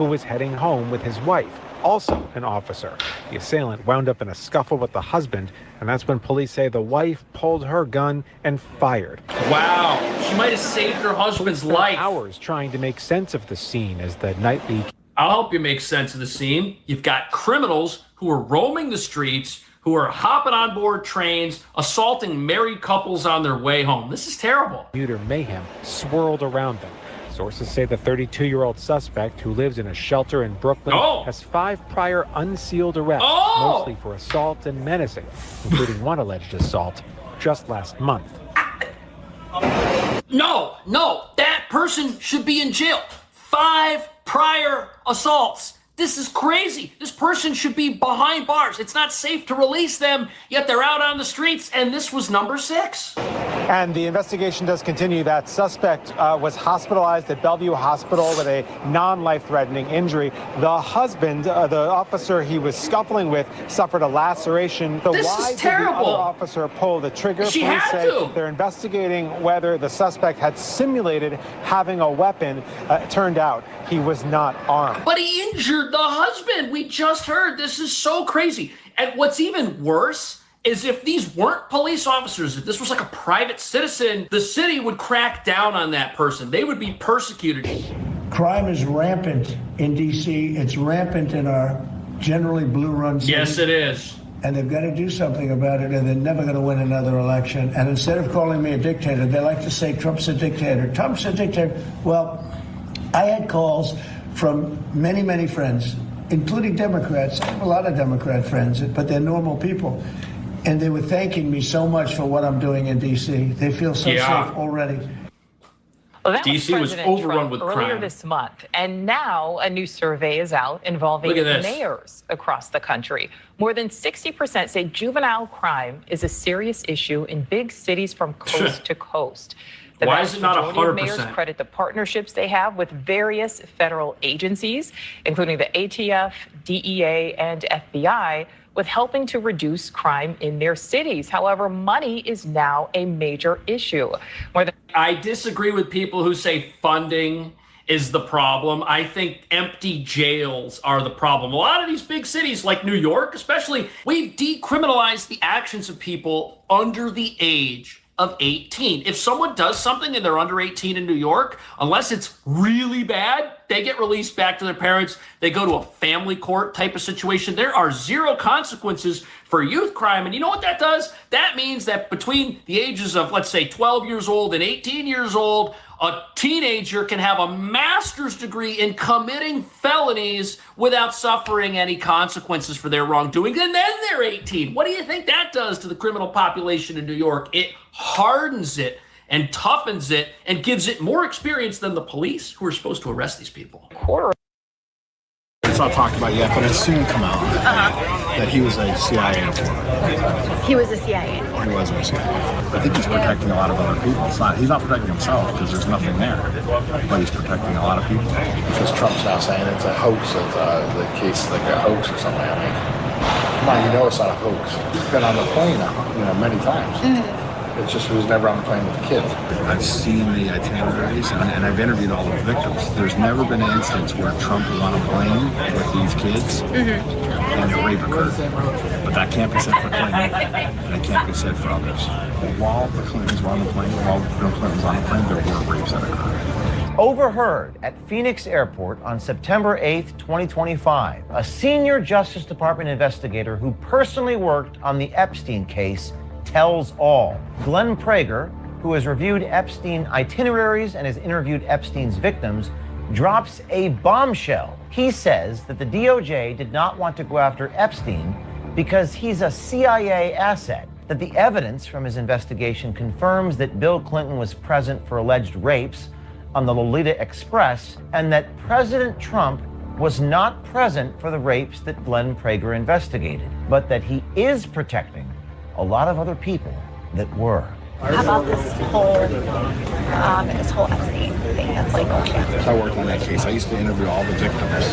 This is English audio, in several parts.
who was heading home with his wife, also an officer. The assailant wound up in a scuffle with the husband, and that's when police say the wife pulled her gun and fired. Wow, she might have saved her husband's life. Hours trying to make sense of the scene as the nightly... I'll help you make sense of the scene. You've got criminals who are roaming the streets, who are hopping on board trains, assaulting married couples on their way home. This is terrible. Commuter mayhem swirled around them. Sources say the 32-year-old suspect, who lives in a shelter in Brooklyn, has 5 prior unsealed arrests, mostly for assault and menacing, including one alleged assault just last month. No, that person should be in jail. 5 prior assaults. This is crazy. This person should be behind bars. It's not safe to release them, yet they're out on the streets, and this was number 6. And the investigation does continue. That suspect was hospitalized at Bellevue Hospital with a non-life-threatening injury. The husband, the officer he was scuffling with, suffered a laceration. This is terrible. Did the other officer pull the trigger? She Police had say to. They're investigating whether the suspect had simulated having a weapon. It turned out he was not armed. But he injured the husband. We just heard. This is so crazy. And what's even worse is if these weren't police officers, if this was like a private citizen, the city would crack down on that person. They would be persecuted. Crime is rampant in D.C. It's rampant in our generally blue-run cities. Yes, it is. And they've got to do something about it, and they're never going to win another election. And instead of calling me a dictator, they like to say Trump's a dictator. Trump's a dictator. Well, I had calls from many, many friends, including Democrats. I have a lot of Democrat friends, but they're normal people. And they were thanking me so much for what I'm doing in D.C. They feel so safe already. Well, that D.C. was overrun with crime earlier this month, and now a new survey is out involving mayors across the country. More than 60% say juvenile crime is a serious issue in big cities from coast to coast. The Why is it not 100%? Mayors credit the partnerships they have with various federal agencies, including the ATF, DEA, and FBI, with helping to reduce crime in their cities. However, money is now a major issue. I disagree with people who say funding is the problem. I think empty jails are the problem. A lot of these big cities, like New York especially, we've decriminalized the actions of people under the age of 18. If someone does something and they're under 18 in New York, unless it's really bad, they get released back to their parents. They go to a family court type of situation. There are 0 consequences for youth crime. And you know what that does? That means that between the ages of, let's say, 12 years old and 18 years old, a teenager can have a master's degree in committing felonies without suffering any consequences for their wrongdoing. And then they're 18. What do you think that does to the criminal population in New York? It hardens it and toughens it and gives it more experience than the police who are supposed to arrest these people. It's not talked about yet, but it'll soon come out that he was a CIA informant. He was a CIA informant. He was a CIA. I think he's protecting a lot of other people. He's not protecting himself because there's nothing there, but he's protecting a lot of people. Because Trump's now saying it's a hoax, it's the case like a hoax or something. I mean, come on, you know it's not a hoax. He's been on the plane, many times. It's just he was never on the plane with the kids. I've seen the itineraries and I've interviewed all the victims. There's never been an instance where Trump was on a plane with these kids and a rape occurred. But that can't be said for Clinton. And it can't be said for others. While the Clintons were on the plane, while Bill Clinton was on the plane, there were rapes that occurred. Overheard at Phoenix Airport on September 8th, 2025, a senior Justice Department investigator who personally worked on the Epstein case tells all. Glenn Prager, who has reviewed Epstein itineraries and has interviewed Epstein's victims, drops a bombshell. He says that the DOJ did not want to go after Epstein because he's a CIA asset, that the evidence from his investigation confirms that Bill Clinton was present for alleged rapes on the Lolita Express, and that President Trump was not present for the rapes that Glenn Prager investigated, but that he is protecting a lot of other people that were. How about this whole Epstein thing that's like going on? I worked on that case. I used to interview all the victims.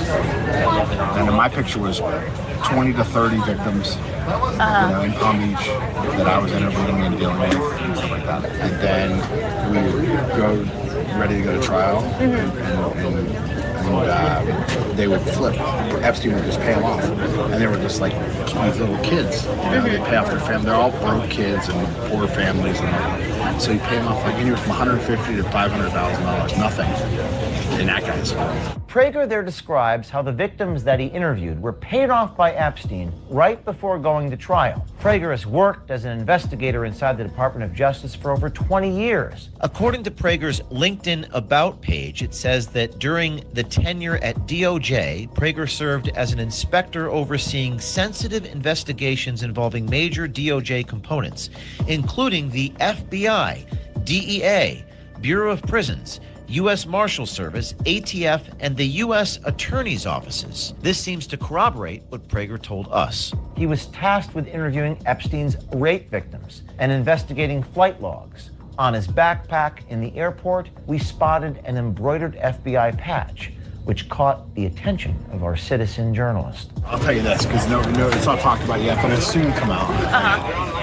And my picture was 20 to 30 victims in Palm Beach that I was interviewing and dealing with and stuff like that. And then we would go ready to go to trial and and they would flip. Epstein would just pay them off, and they were just like these little kids. You know, they pay off their family. They're all broke kids and poor families, and so you pay them off like anywhere from $150,000 to $500,000, nothing in that guy's world. Prager there describes how the victims that he interviewed were paid off by Epstein right before going to trial. Prager has worked as an investigator inside the Department of Justice for over 20 years. According to Prager's LinkedIn About page, it says that during the tenure at DOJ, Prager served as an inspector overseeing sensitive investigations involving major DOJ components, including the FBI, DEA, Bureau of Prisons, U.S. Marshal Service, ATF, and the U.S. Attorney's offices. This seems to corroborate what Prager told us. He was tasked with interviewing Epstein's rape victims and investigating flight logs. On his backpack in the airport, we spotted an embroidered FBI patch, which caught the attention of our citizen journalist. I'll tell you this, because no, it's not talked about yet, but it'll soon come out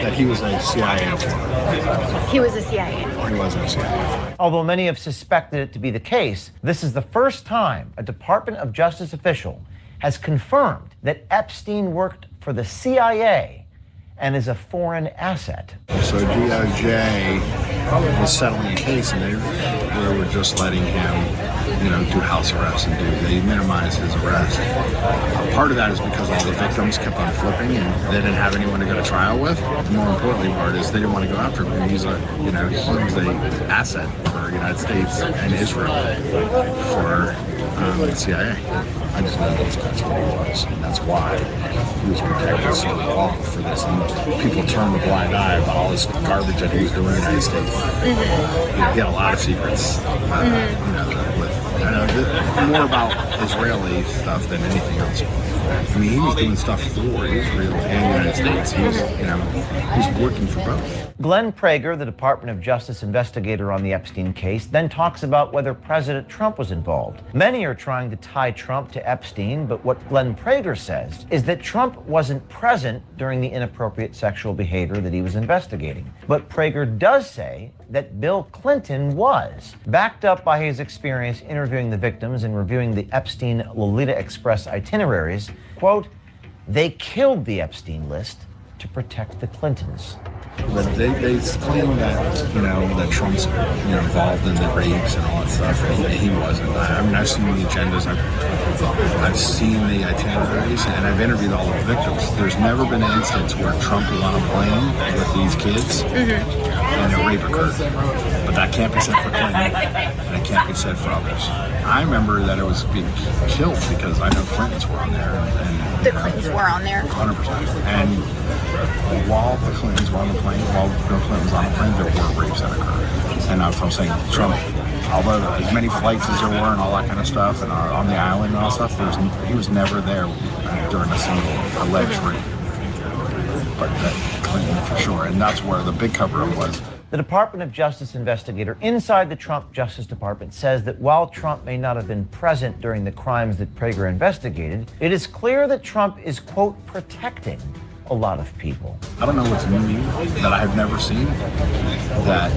that he was a CIA informant. He was a CIA. He wasn't a CIA. Although many have suspected it to be the case, this is the first time a Department of Justice official has confirmed that Epstein worked for the CIA and is a foreign asset. So DOJ was settling the case, and they were just letting him, do house arrest and they minimized his arrest. Part of that is because all the victims kept on flipping, and they didn't have anyone to go to trial with. The more importantly part is they didn't want to go after him. He's a, he's an asset for the United States and Israel for the CIA. I just know that's what he was, and that's why he was protected so long for this. And people turned a blind eye about all this garbage that he was doing in the United States. He had a lot of secrets. More about Israeli stuff than anything else. I mean, he was doing stuff for Israel and the United States. He was working for both. Glenn Prager, the Department of Justice investigator on the Epstein case, then talks about whether President Trump was involved. Many are trying to tie Trump to Epstein, but what Glenn Prager says is that Trump wasn't present during the inappropriate sexual behavior that he was investigating. But Prager does say that Bill Clinton was, backed up by his experience interviewing the victims and reviewing the Epstein Lolita Express itineraries. Quote, they killed the Epstein list to protect the Clintons. But they claim that, that Trump's, involved in the rapes and all that stuff, and he wasn't. I mean, I've seen the agendas, I've seen the itineraries, and I've interviewed all the victims. There's never been an instance where Trump was on a plane with these kids and a rape occurred. But that can't be said for Clinton, and it can't be said for others. I remember that it was being killed because I know Clintons were on there. And The Clintons were on there. 100%. And while the Clintons were on the plane, while Bill Clinton was on the plane, there were rapes that occurred. And that's what I'm saying. Trump, although as many flights as there were and all that kind of stuff, and on the island and all that stuff, he was never there during a single alleged rape. But that Clinton for sure. And that's where the big cover-up was. The Department of Justice investigator inside the Trump Justice Department says that while Trump may not have been present during the crimes that Prager investigated, it is clear that Trump is, quote, protecting a lot of people. I don't know what's new that I have never seen that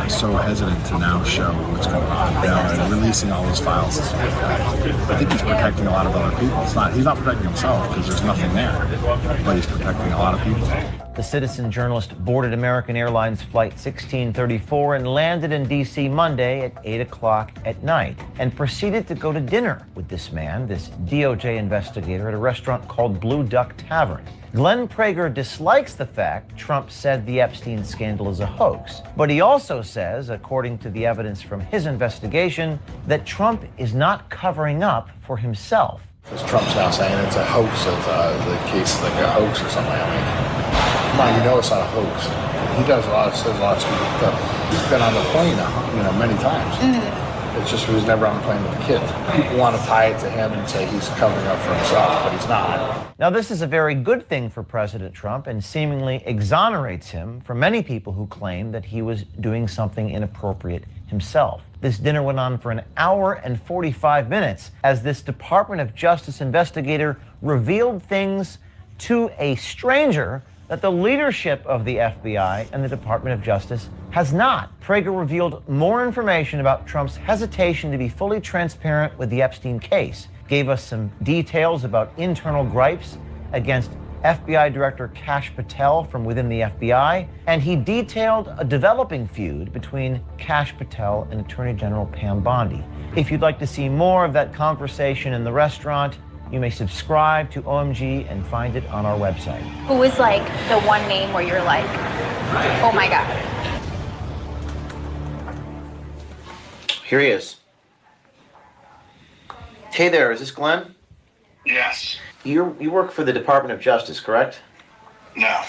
he's so hesitant to now show what's going on, and releasing all those files. I think he's protecting a lot of other people. He's not protecting himself because there's nothing there, but he's protecting a lot of people. The citizen journalist boarded American Airlines Flight 1634 and landed in D.C. Monday at 8 o'clock at night and proceeded to go to dinner with this man, this DOJ investigator, at a restaurant called Blue Duck Tavern. Glenn Prager dislikes the fact Trump said the Epstein scandal is a hoax, but he also says, according to the evidence from his investigation, that Trump is not covering up for himself. Because Trump's now saying it's a hoax, it's the case like a hoax or something. I mean, come on, it's not a hoax. He says a lot of stupid stuff. He's been on the plane, many times. It's just he was never on the plane with the kids. People want to tie it to him and say he's covering up for himself, but he's not. Now, this is a very good thing for President Trump and seemingly exonerates him from many people who claim that he was doing something inappropriate himself. This dinner went on for an hour and 45 minutes as this Department of Justice investigator revealed things to a stranger that the leadership of the FBI and the Department of Justice has not. Prager revealed more information about Trump's hesitation to be fully transparent with the Epstein case, gave us some details about internal gripes against FBI Director Kash Patel from within the FBI, and he detailed a developing feud between Kash Patel and Attorney General Pam Bondi. If you'd like to see more of that conversation in the restaurant, you may subscribe to OMG and find it on our website. Who is like the one name where you're like, oh my God? Here he is. Hey there, is this Glenn? Yes. You work for the Department of Justice, correct? No.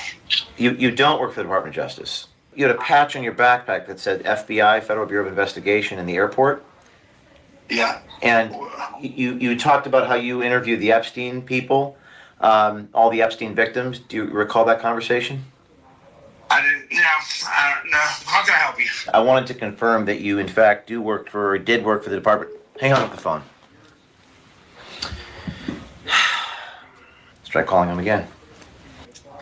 You don't work for the Department of Justice. You had a patch on your backpack that said FBI, Federal Bureau of Investigation, in the airport. Yeah. And you talked about how you interviewed the Epstein people, all the Epstein victims. Do you recall that conversation? I didn't. No. I don't know. How can I help you? I wanted to confirm that you, in fact, did work for the department. Hang on with the phone. Let's try calling him again.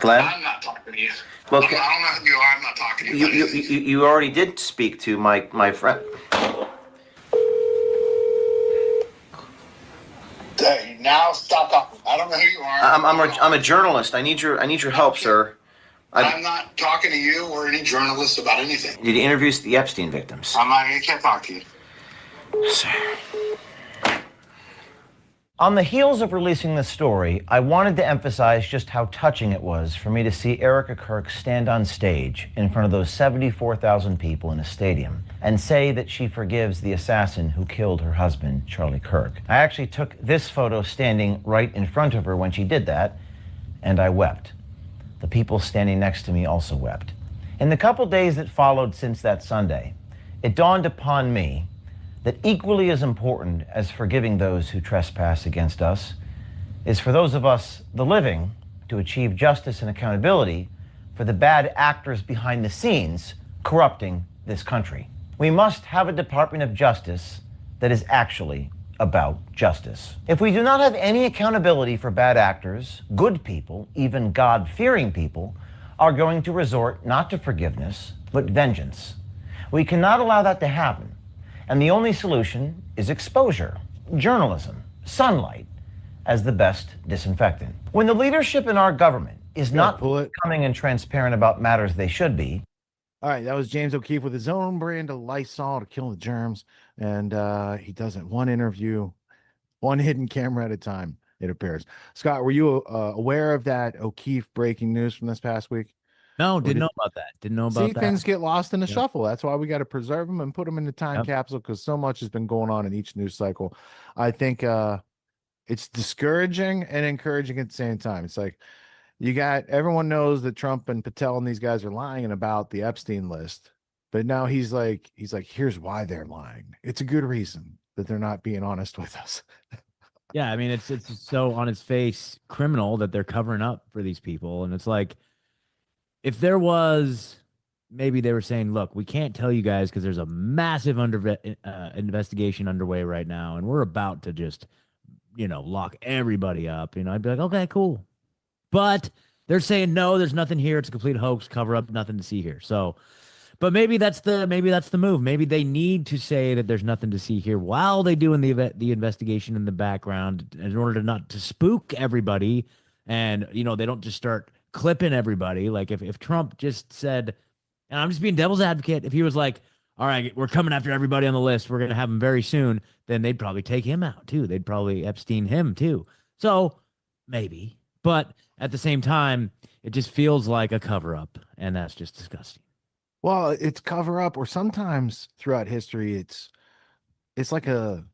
Glenn? I'm not talking to you. Well, I don't know who you are. I'm not talking to you. You already did speak to my friend. Hey, now stop talking. I don't know who you are. I'm a journalist. I need your help, sir. I'm not talking to you or any journalist about anything. Did you interview the Epstein victims? I can't talk to you. Sir. On the heels of releasing this story, I wanted to emphasize just how touching it was for me to see Erica Kirk stand on stage in front of those 74,000 people in a stadium and say that she forgives the assassin who killed her husband, Charlie Kirk. I actually took this photo standing right in front of her when she did that, and I wept. The people standing next to me also wept. In the couple days that followed since that Sunday, it dawned upon me that equally as important as forgiving those who trespass against us is for those of us, the living, to achieve justice and accountability for the bad actors behind the scenes corrupting this country. We must have a Department of Justice that is actually about justice. If we do not have any accountability for bad actors, good people, even God-fearing people, are going to resort not to forgiveness, but vengeance. We cannot allow that to happen. And the only solution is exposure, journalism, sunlight as the best disinfectant. When the leadership in our government is not coming and transparent about matters they should be. All right, that was James O'Keefe with his own brand of Lysol to kill the germs. And he does it one interview, one hidden camera at a time, it appears. Scott, were you aware of that O'Keefe breaking news from this past week? No, didn't know about that. Didn't know about that. Things get lost in the shuffle. That's why we got to preserve them and put them in the time capsule, because so much has been going on in each news cycle. I think it's discouraging and encouraging at the same time. It's like everyone knows that Trump and Patel and these guys are lying about the Epstein list, but now he's like, here's why they're lying. It's a good reason that they're not being honest with us. Yeah, I mean, it's so on its face criminal that they're covering up for these people, and it's like, if there was, maybe they were saying, look, we can't tell you guys because there's a massive investigation underway right now, and we're about to just, lock everybody up. I'd be like, okay, cool. But they're saying, no, there's nothing here. It's a complete hoax, cover up, nothing to see here. So, but maybe that's the move. Maybe they need to say that there's nothing to see here while they doing the investigation in the background in order to not to spook everybody. And, they don't just start clipping everybody. Like if Trump just said, and I'm just being devil's advocate, if he was like, all right, we're coming after everybody on the list, we're going to have him very soon, then they'd probably take him out too. They'd probably Epstein him too. So maybe, but at the same time, it just feels like a cover up, and that's just disgusting. Well, it's cover up, or sometimes throughout history, it's like a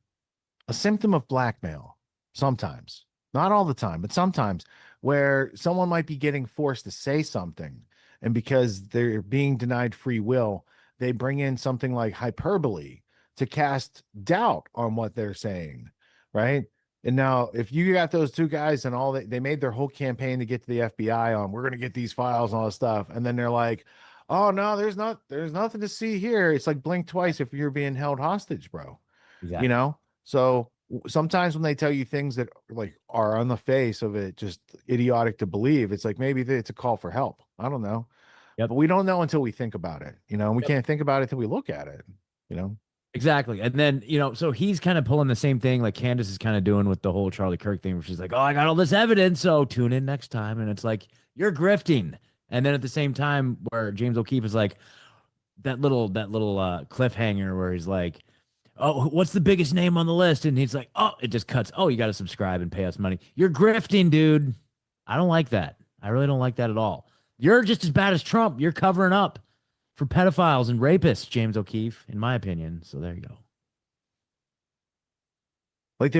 symptom of blackmail. Sometimes, not all the time, but sometimes, where someone might be getting forced to say something, and because they're being denied free will, they bring in something like hyperbole to cast doubt on what they're saying, right? And now, if you got those two guys and they made their whole campaign to get to the FBI on, we're going to get these files and all this stuff, and then they're like, oh no, there's nothing to see here. It's like blink twice if you're being held hostage, bro. Exactly. So sometimes when they tell you things that like are on the face of it just idiotic to believe, it's like maybe it's a call for help. I don't know. Yep. But we don't know until we think about it, and we can't think about it till we look at it, Exactly. And then, so he's kind of pulling the same thing like Candace is kind of doing with the whole Charlie Kirk thing, where she's like, oh, I got all this evidence, so tune in next time. And it's like, you're grifting. And then at the same time, where James O'Keefe is like, that little cliffhanger where he's like, oh, what's the biggest name on the list? And he's like, oh, it just cuts. Oh, you got to subscribe and pay us money. You're grifting, dude. I don't like that. I really don't like that at all. You're just as bad as Trump. You're covering up for pedophiles and rapists, James O'Keefe, in my opinion. So there you go. Like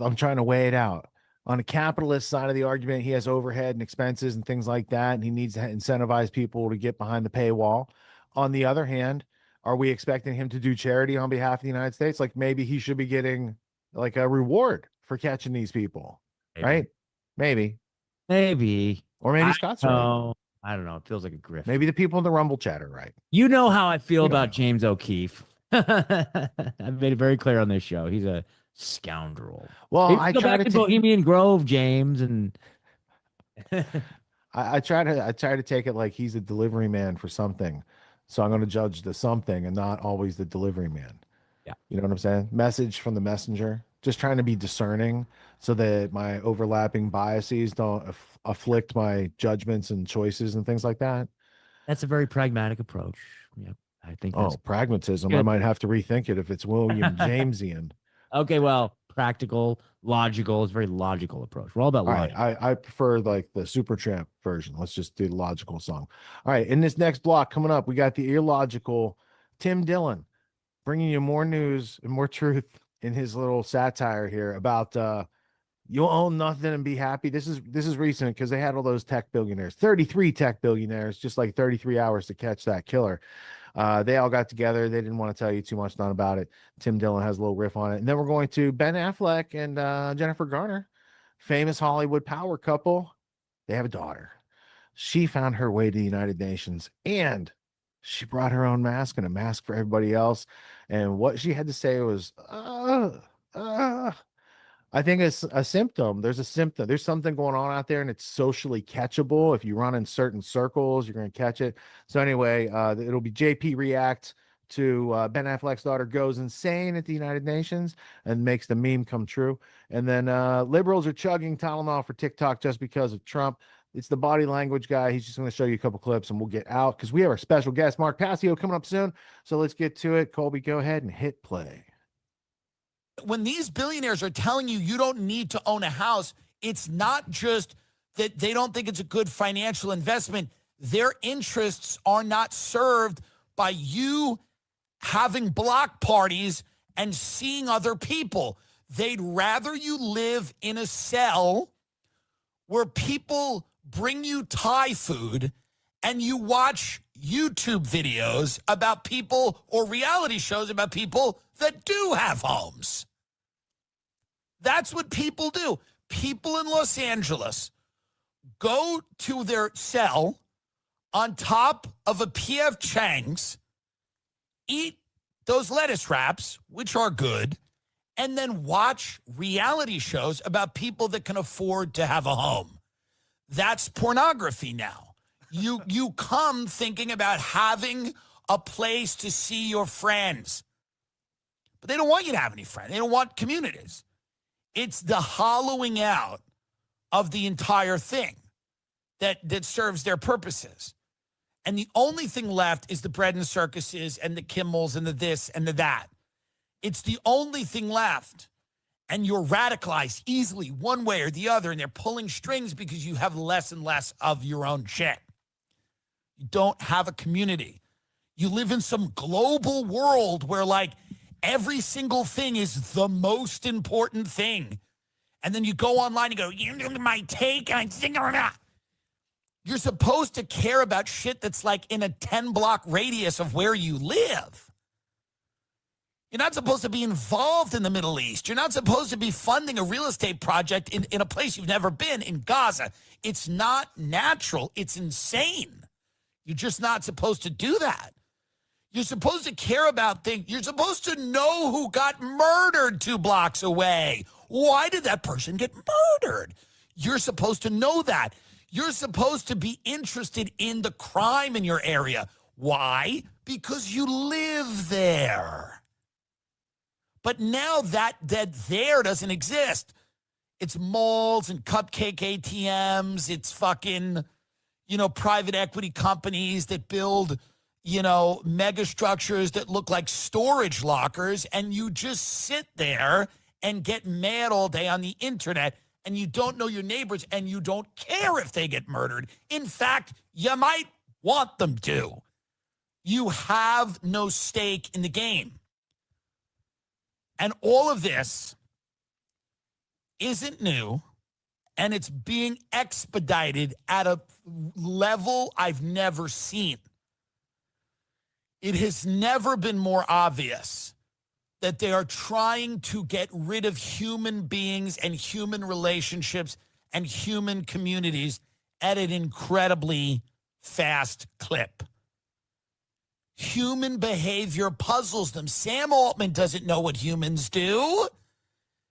I'm trying to weigh it out. On a capitalist side of the argument, he has overhead and expenses and things like that, and he needs to incentivize people to get behind the paywall. On the other hand, are we expecting him to do charity on behalf of the United States? Like maybe he should be getting like a reward for catching these people, right? Maybe. Or maybe Scott's right. I don't know. It feels like a grift. Maybe the people in the Rumble chat are right. You know how I feel about James O'Keefe. I've made it very clear on this show. He's a scoundrel. Well, I try to Bohemian Grove, James, and I try to take it like he's a delivery man for something. So I'm going to judge the something and not always the delivery man. Yeah. You know what I'm saying? Message from the messenger. Just trying to be discerning so that my overlapping biases don't afflict my judgments and choices and things like that. That's a very pragmatic approach. Yep. I think that's pragmatism. good. I might have to rethink it if it's William Jamesian. Okay, well, practical, logical. It's a very logical approach. We're all about logic. Right, I prefer like the Supertramp version. Let's just do the logical song. All right, in this next block coming up, we got the illogical Tim Dillon bringing you more news and more truth in his little satire here about you'll own nothing and be happy. This is recent because they had all those tech billionaires, 33 tech billionaires, just like 33 hours to catch that killer. They all got together. They didn't want to tell you too much about it. Tim Dillon has a little riff on it. And then we're going to Ben Affleck and Jennifer Garner, famous Hollywood power couple. They have a daughter. She found her way to the United Nations and she brought her own mask and a mask for everybody else. And what she had to say was, I think it's a symptom. There's a symptom. There's something going on out there and it's socially catchable. If you run in certain circles, you're going to catch it. So anyway, it'll be JP React to Ben Affleck's daughter goes insane at the United Nations and makes the meme come true. And then liberals are chugging Tylenol for TikTok just because of Trump. It's the body language guy. He's just going to show you a couple clips and we'll get out because we have our special guest, Mark Passio, coming up soon. So let's get to it. Colby, go ahead and hit play. When these billionaires are telling you you don't need to own a house, it's not just that they don't think it's a good financial investment. Their interests are not served by you having block parties and seeing other people. They'd rather you live in a cell where people bring you Thai food and you watch YouTube videos about people or reality shows about people that do have homes. That's what people do. People in Los Angeles go to their cell on top of a P.F. Chang's, eat those lettuce wraps, which are good, and then watch reality shows about people that can afford to have a home. That's pornography now. You come thinking about having a place to see your friends. But they don't want you to have any friends. They don't want communities. It's the hollowing out of the entire thing that serves their purposes. And the only thing left is the bread and circuses and the Kimmels and the this and the that. It's the only thing left. And you're radicalized easily one way or the other, and they're pulling strings because you have less and less of your own shit. You don't have a community. You live in some global world where, like, every single thing is the most important thing. And then you go online and go, you know my take, and I think or not. You're supposed to care about shit that's like in a 10-block radius of where you live. You're not supposed to be involved in the Middle East. You're not supposed to be funding a real estate project in a place you've never been, in Gaza. It's not natural. It's insane. You're just not supposed to do that. You're supposed to care about things. You're supposed to know who got murdered 2 blocks away. Why did that person get murdered? You're supposed to know that. You're supposed to be interested in the crime in your area. Why? Because you live there. But now that there doesn't exist. It's malls and cupcake ATMs. It's fucking, private equity companies that build, mega structures that look like storage lockers. And you just sit there and get mad all day on the internet, and you don't know your neighbors, and you don't care if they get murdered. In fact, you might want them to. You have no stake in the game. And all of this isn't new, and it's being expedited at a level I've never seen. It has never been more obvious that they are trying to get rid of human beings and human relationships and human communities at an incredibly fast clip. Human behavior puzzles them. Sam Altman doesn't know what humans do.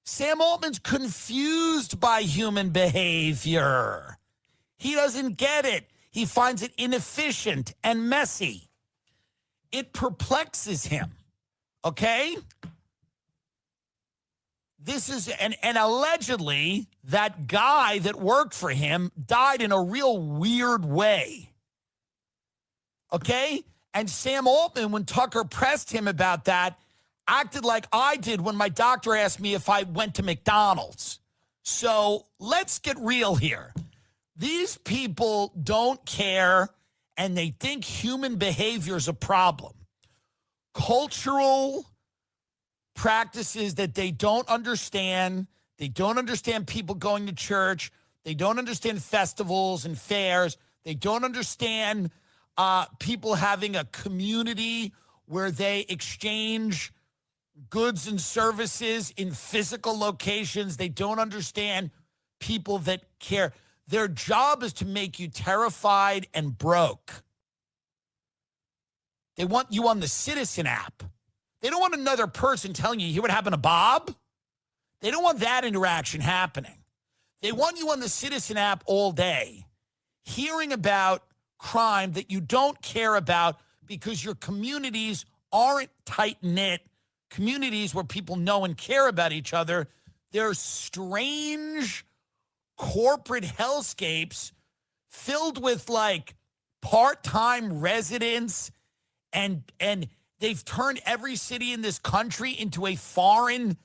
Sam Altman's confused by human behavior. He doesn't get it. He finds it inefficient and messy. It perplexes him. Okay? This is, and allegedly, that guy that worked for him died in a real weird way. Okay? And Sam Altman, when Tucker pressed him about that, acted like I did when my doctor asked me if I went to McDonald's. So let's get real here. These people don't care, and they think human behavior is a problem. Cultural practices that they don't understand. They don't understand people going to church. They don't understand festivals and fairs. They don't understand people having a community where they exchange goods and services in physical locations. They don't understand people that care. Their job is to make you terrified and broke. They want you on the Citizen app. They don't want another person telling you, hear what happened to Bob? They don't want that interaction happening. They want you on the Citizen app all day, hearing about crime that you don't care about because your communities aren't tight-knit communities where people know and care about each other. They're strange corporate hellscapes filled with like part-time residents, and they've turned every city in this country into a foreign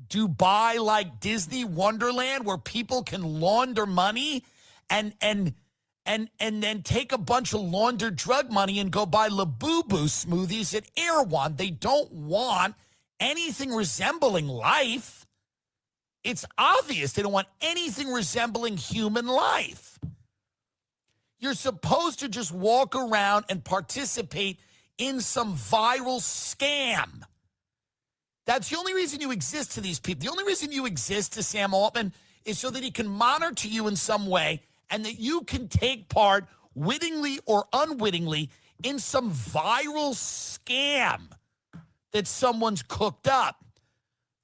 Dubai like Disney Wonderland where people can launder money and then take a bunch of laundered drug money and go buy Labubu smoothies at Erewhon. They don't want anything resembling life. It's obvious they don't want anything resembling human life. You're supposed to just walk around and participate in some viral scam. That's the only reason you exist to these people. The only reason you exist to Sam Altman is so that he can monitor you in some way and that you can take part wittingly or unwittingly in some viral scam that someone's cooked up,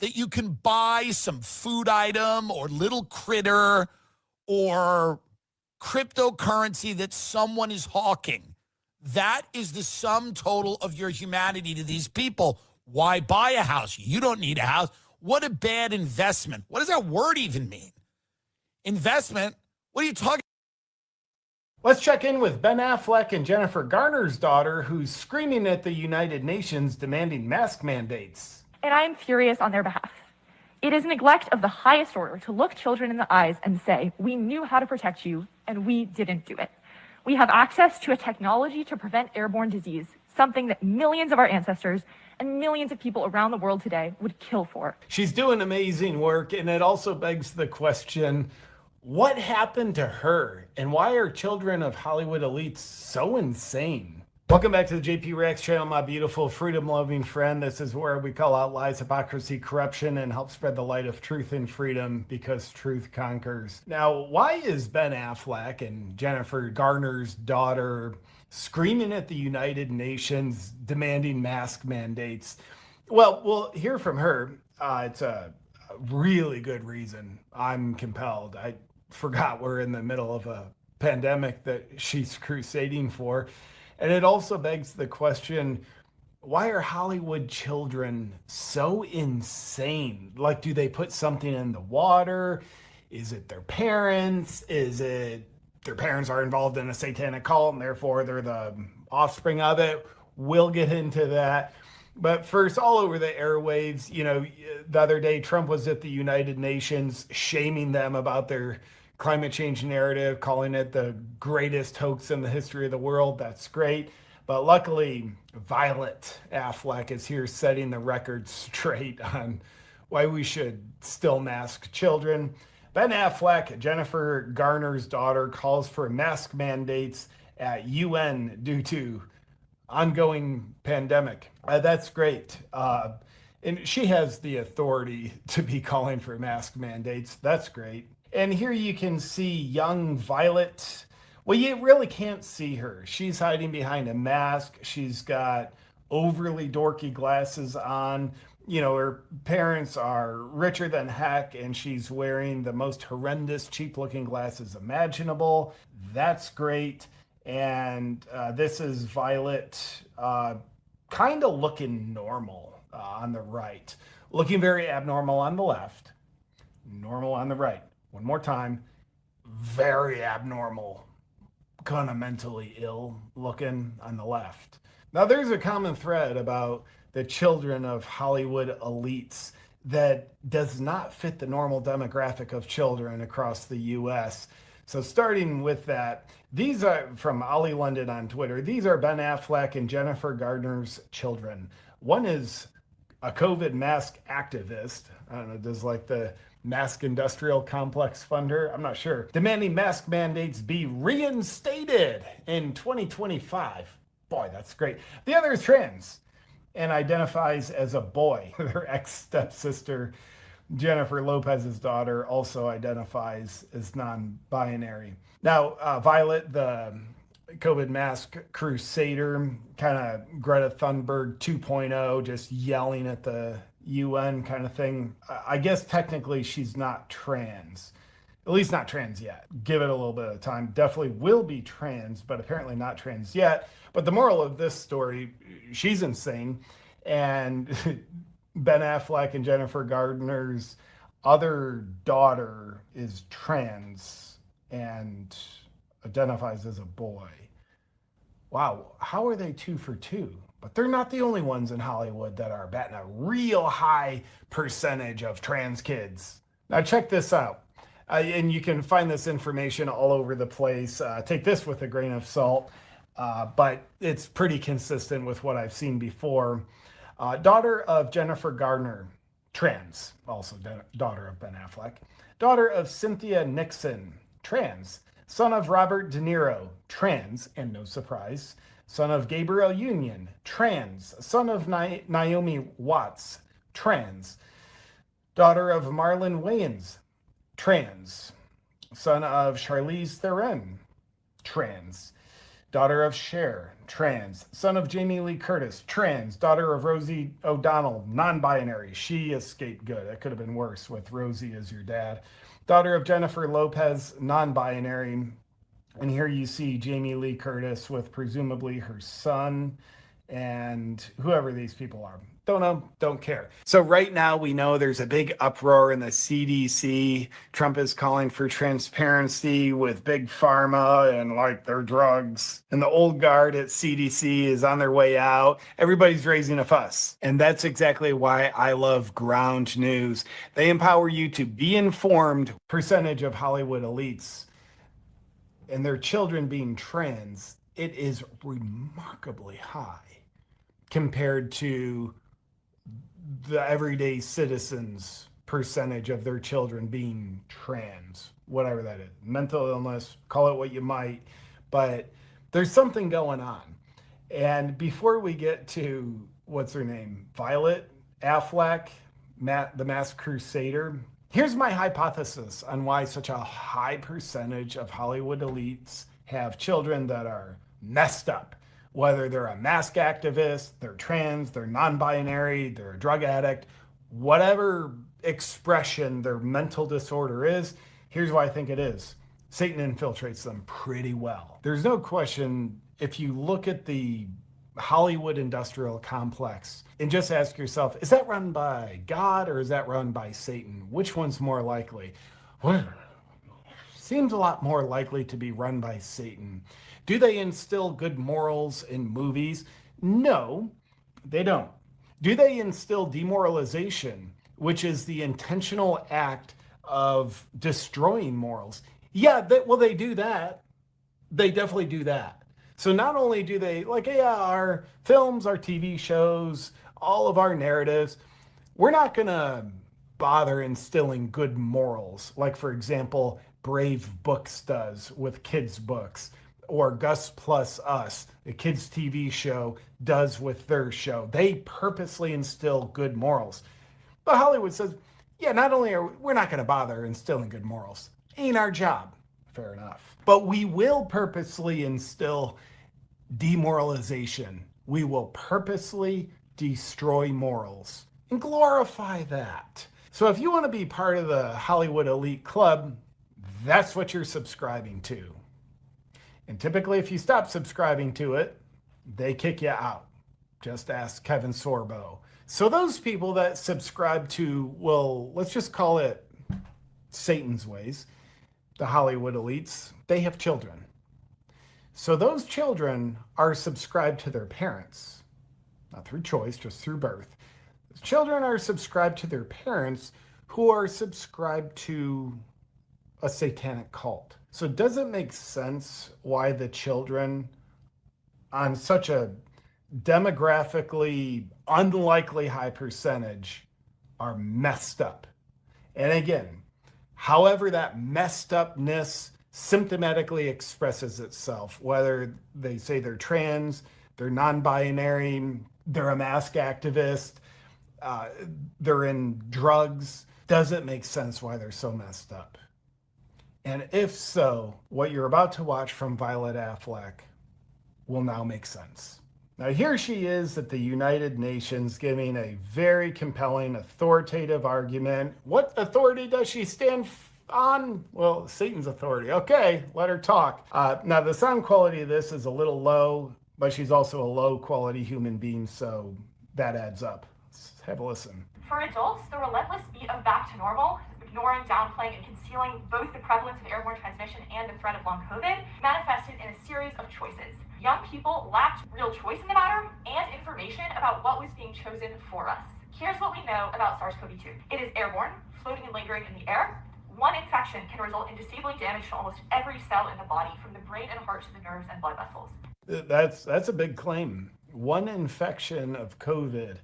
that you can buy some food item or little critter or cryptocurrency that someone is hawking. That is the sum total of your humanity to these people. Why buy a house? You don't need a house. What a bad investment. What does that word even mean? Investment? What are you talking? Let's check in with Ben Affleck and Jennifer Garner's daughter, who's screaming at the United Nations demanding mask mandates. And I am furious on their behalf. It is neglect of the highest order to look children in the eyes and say, we knew how to protect you, and we didn't do it. We have access to a technology to prevent airborne disease, something that millions of our ancestors and millions of people around the world today would kill for. She's doing amazing work, and it also begs the question, what happened to her? And why are children of Hollywood elites so insane? Welcome back to the JP Rex channel, my beautiful freedom-loving friend. This is where we call out lies, hypocrisy, corruption, and help spread the light of truth and freedom because truth conquers. Now, why is Ben Affleck and Jennifer Garner's daughter screaming at the United Nations demanding mask mandates? Well, we'll hear from her. It's a really good reason. I'm compelled. I forgot we're in the middle of a pandemic that she's crusading for. And it also begs the question, why are Hollywood children so insane? Like, do they put something in the water? Is it their parents? Is it their parents are involved in a satanic cult and therefore they're the offspring of it? We'll get into that. But first, all over the airwaves, you know, the other day, Trump was at the United Nations shaming them about their climate change narrative, calling it the greatest hoax in the history of the world. That's great. But luckily, Violet Affleck is here setting the record straight on why we should still mask children. Ben Affleck, Jennifer Garner's daughter, calls for mask mandates at UN due to ongoing pandemic. That's great. And she has the authority to be calling for mask mandates. That's great. And here you can see young Violet. Well, you really can't see her. She's hiding behind a mask. She's got overly dorky glasses on. You know, her parents are richer than heck, and she's wearing the most horrendous, cheap-looking glasses imaginable. That's great. And this is Violet kind of looking normal on the right. Looking very abnormal on the left. Normal on the right. One more time, very abnormal, kind of mentally ill looking on the left. Now, there's a common thread about the children of Hollywood elites that does not fit the normal demographic of children across the U.S. So starting with that, these are from Ollie London on Twitter. These are Ben Affleck and Jennifer Garner's children. One is a COVID mask activist. I don't know, does like the mask industrial complex funder? I'm not sure. Demanding mask mandates be reinstated in 2025. Boy, that's great. The other is trans and identifies as a boy. Their ex-stepsister, Jennifer Lopez's daughter, also identifies as non-binary. Now, Violet, the COVID mask crusader, kind of Greta Thunberg 2.0, just yelling at the UN kind of thing. I guess technically she's not trans, at least not trans yet. Give it a little bit of time. Definitely will be trans, but apparently not trans yet. But the moral of this story, she's insane. And Ben Affleck and Jennifer Garner's other daughter is trans and identifies as a boy. Wow, how are they 2 for 2? But they're not the only ones in Hollywood that are batting a real high percentage of trans kids. Now check this out. And you can find this information all over the place. Take this with a grain of salt, but it's pretty consistent with what I've seen before. Daughter of Jennifer Garner, trans, also daughter of Ben Affleck. Daughter of Cynthia Nixon, trans. Son of Robert De Niro, trans, and no surprise. Son of Gabriel Union, trans. Son of Naomi Watts, trans. Daughter of Marlon Wayans, trans. Son of Charlize Theron, trans. Daughter of Cher, trans. Son of Jamie Lee Curtis, trans. Daughter of Rosie O'Donnell, non-binary. She escaped good. It could have been worse with Rosie as your dad. Daughter of Jennifer Lopez, non-binary. And here you see Jamie Lee Curtis with presumably her son and whoever these people are. Don't know, don't care. So right now we know there's a big uproar in the CDC. Trump is calling for transparency with big pharma and like their drugs. And the old guard at CDC is on their way out. Everybody's raising a fuss. And that's exactly why I love ground news. They empower you to be informed. Percentage of Hollywood elites and their children being trans, it is remarkably high compared to the everyday citizens' percentage of their children being trans, whatever that is. Mental illness, call it what you might, but there's something going on. And before we get to, what's her name, Violet Affleck, the Masked Crusader, here's my hypothesis on why such a high percentage of Hollywood elites have children that are messed up. Whether they're a mask activist, they're trans, they're non-binary, they're a drug addict, whatever expression their mental disorder is, here's why I think it is. Satan infiltrates them pretty well. There's no question, if you look at the Hollywood industrial complex and just ask yourself, is that run by God or is that run by Satan? Which one's more likely? Well, seems a lot more likely to be run by Satan. Do they instill good morals in movies? No, they don't. Do they instill demoralization, which is the intentional act of destroying morals? Yeah, they do that. They definitely do that. So not only do they, our films, our TV shows, all of our narratives, we're not going to bother instilling good morals. Like, for example, Brave Books does with kids' books, or Gus Plus Us, the kids' TV show, does with their show. They purposely instill good morals. But Hollywood says, yeah, not only we're not going to bother instilling good morals. Ain't our job. Fair enough. But we will purposely instill demoralization. We will purposely destroy morals and glorify that. So if you want to be part of the Hollywood elite club, that's what you're subscribing to. And typically, if you stop subscribing to it, they kick you out. Just ask Kevin Sorbo. So those people that subscribe to, well, let's just call it Satan's ways, the Hollywood elites, they have children. So those children are subscribed to their parents, not through choice, just through birth. Those children are subscribed to their parents, who are subscribed to a satanic cult. So does it make sense why the children on such a demographically unlikely high percentage are messed up? And again, however that messed upness symptomatically expresses itself, whether they say they're trans, they're non-binary, they're a mask activist, they're in drugs, does it make sense why they're so messed up? And if so, what you're about to watch from Violet Affleck will now make sense. Now here she is at the United Nations giving a very compelling, authoritative argument. What authority does she stand on? Well, Satan's authority. Okay, let her talk. Now the sound quality of this is a little low, but she's also a low quality human being, so that adds up. Let's have a listen. For adults, the relentless beat of back to normal, ignoring, downplaying, and concealing both the prevalence of airborne transmission and the threat of long COVID, manifested in a series of choices. Young people lacked real choice in the matter and information about what was being chosen for us. Here's what we know about SARS-CoV-2. It is airborne, floating and lingering in the air. One infection can result in disabling damage to almost every cell in the body, from the brain and heart to the nerves and blood vessels. That's a big claim. One infection of COVID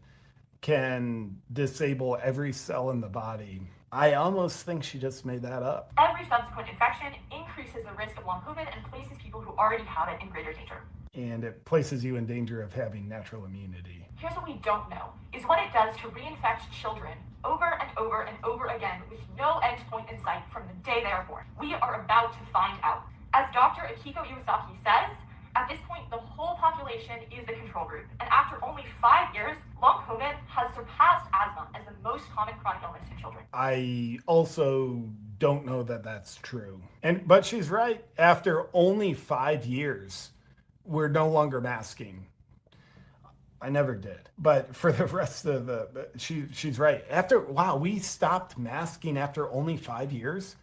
can disable every cell in the body. I almost think she just made that up. Every subsequent infection increases the risk of long COVID and places people who already have it in greater danger. And it places you in danger of having natural immunity. Here's what we don't know, is what it does to reinfect children over and over and over again with no end point in sight from the day they are born. We are about to find out. As Dr. Akiko Iwasaki says, at this point, the whole population is the control group. And after only 5 years, long COVID has surpassed asthma as the most common chronic illness in children. I also don't know that that's true. But she's right. After only 5 years, we're no longer masking. I never did. But for the rest of she's right. We stopped masking after only 5 years?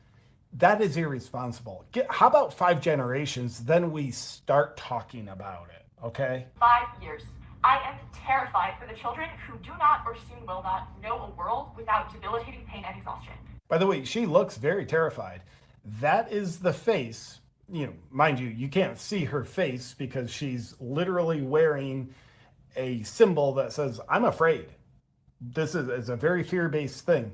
That is irresponsible. How about 5 generations? Then we start talking about it, okay? 5 years. I am terrified for the children who do not or soon will not know a world without debilitating pain and exhaustion. By the way, she looks very terrified. That is the face. Mind you, you can't see her face because she's literally wearing a symbol that says, I'm afraid. This is a very fear-based thing.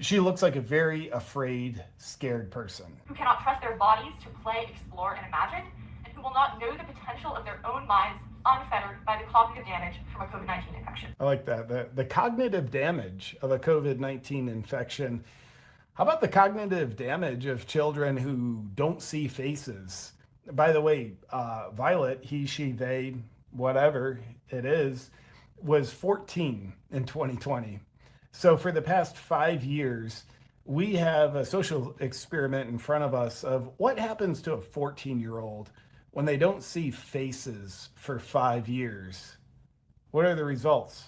She looks like a very afraid, scared person. Who cannot trust their bodies to play, explore, and imagine, and who will not know the potential of their own minds unfettered by the cognitive damage from a COVID-19 infection. I like that. The cognitive damage of a COVID-19 infection. How about the cognitive damage of children who don't see faces? By the way, Violet, he, she, they, whatever it is, was 14 in 2020. So for the past 5 years, we have a social experiment in front of us of what happens to a 14-year-old when they don't see faces for 5 years. What are the results?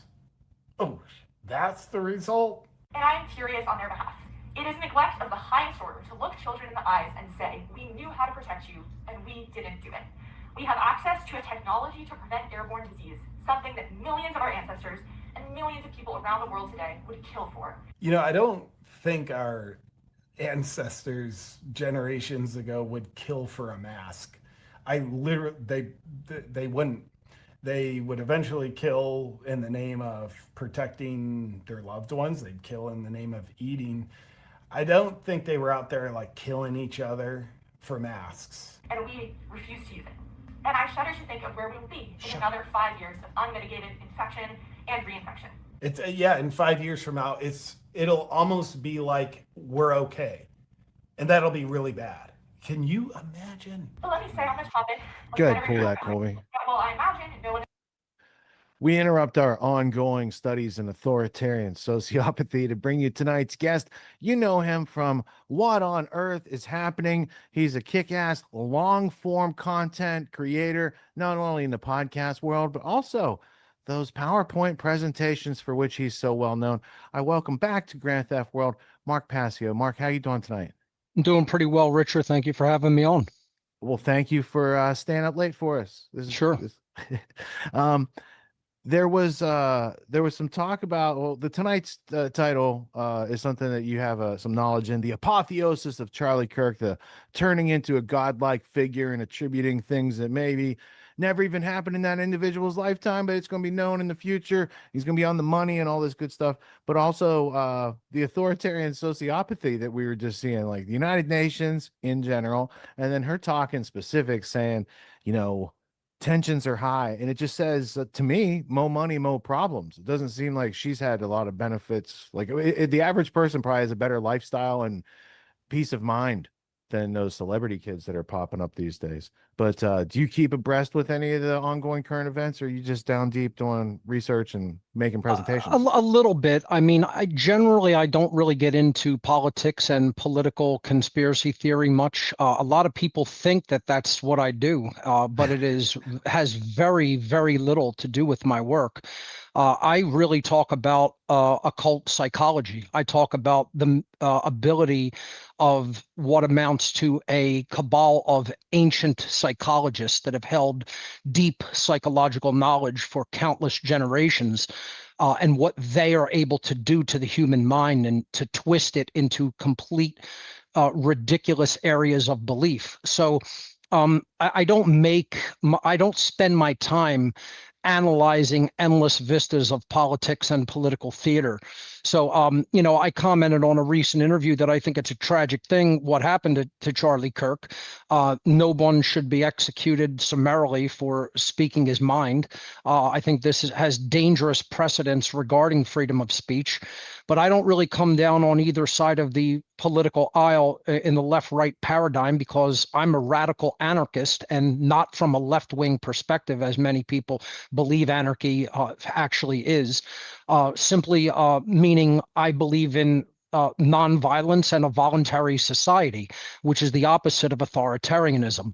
Oh, that's the result? And I am furious on their behalf. It is neglect of the highest order to look children in the eyes and say, we knew how to protect you, and we didn't do it. We have access to a technology to prevent airborne disease, something that millions of our ancestors and millions of people around the world today would kill for. You know, I don't think our ancestors generations ago would kill for a mask. I literally, they wouldn't. They would eventually kill in the name of protecting their loved ones. They'd kill in the name of eating. I don't think they were out there like killing each other for masks. And we refuse to use it. And I shudder to think of where we will be in another 5 years of unmitigated infection and reinfection. It's yeah, in 5 years from now, it'll almost be like we're okay, and that'll be really bad. Can you imagine? But let me say on this topic. Good, pull that, Colby. Well, I imagine no one. We interrupt our ongoing studies in authoritarian sociopathy to bring you tonight's guest. You know him from What on Earth is Happening. He's a kick-ass long-form content creator, not only in the podcast world, but also those PowerPoint presentations for which he's so well known. I welcome back to Grand Theft World, Mark Passio. Mark, how you doing tonight? I'm doing pretty well, Richard. Thank you for having me on. Well, thank you for staying up late for us. Sure. There was some talk about, the tonight's title is something that you have some knowledge in, the apotheosis of Charlie Kirk, the turning into a godlike figure and attributing things that maybe never even happened in that individual's lifetime, but it's going to be known in the future. He's going to be on the money and all this good stuff, but also the authoritarian sociopathy that we were just seeing, like the United Nations in general, and then her talking specifics saying, tensions are high, and it just says to me, mo money, mo problems. It doesn't seem like she's had a lot of benefits. Like the average person probably has a better lifestyle and peace of mind than those celebrity kids that are popping up these days. But do you keep abreast with any of the ongoing current events, or are you just down deep doing research and making presentations? A little bit. I mean, I don't really get into politics and political conspiracy theory much. A lot of people think that that's what I do, but it has very, very little to do with my work. I really talk about occult psychology. I talk about the ability of what amounts to a cabal of ancient psychologists that have held deep psychological knowledge for countless generations, and what they are able to do to the human mind and to twist it into complete ridiculous areas of belief. So I don't spend my time analyzing endless vistas of politics and political theater. So, I commented on a recent interview that I think it's a tragic thing what happened to Charlie Kirk. No one should be executed summarily for speaking his mind. I think this has dangerous precedents regarding freedom of speech, but I don't really come down on either side of the political aisle in the left-right paradigm, because I'm a radical anarchist and not from a left-wing perspective, as many people believe anarchy actually is. Simply meaning I believe in nonviolence and a voluntary society, which is the opposite of authoritarianism.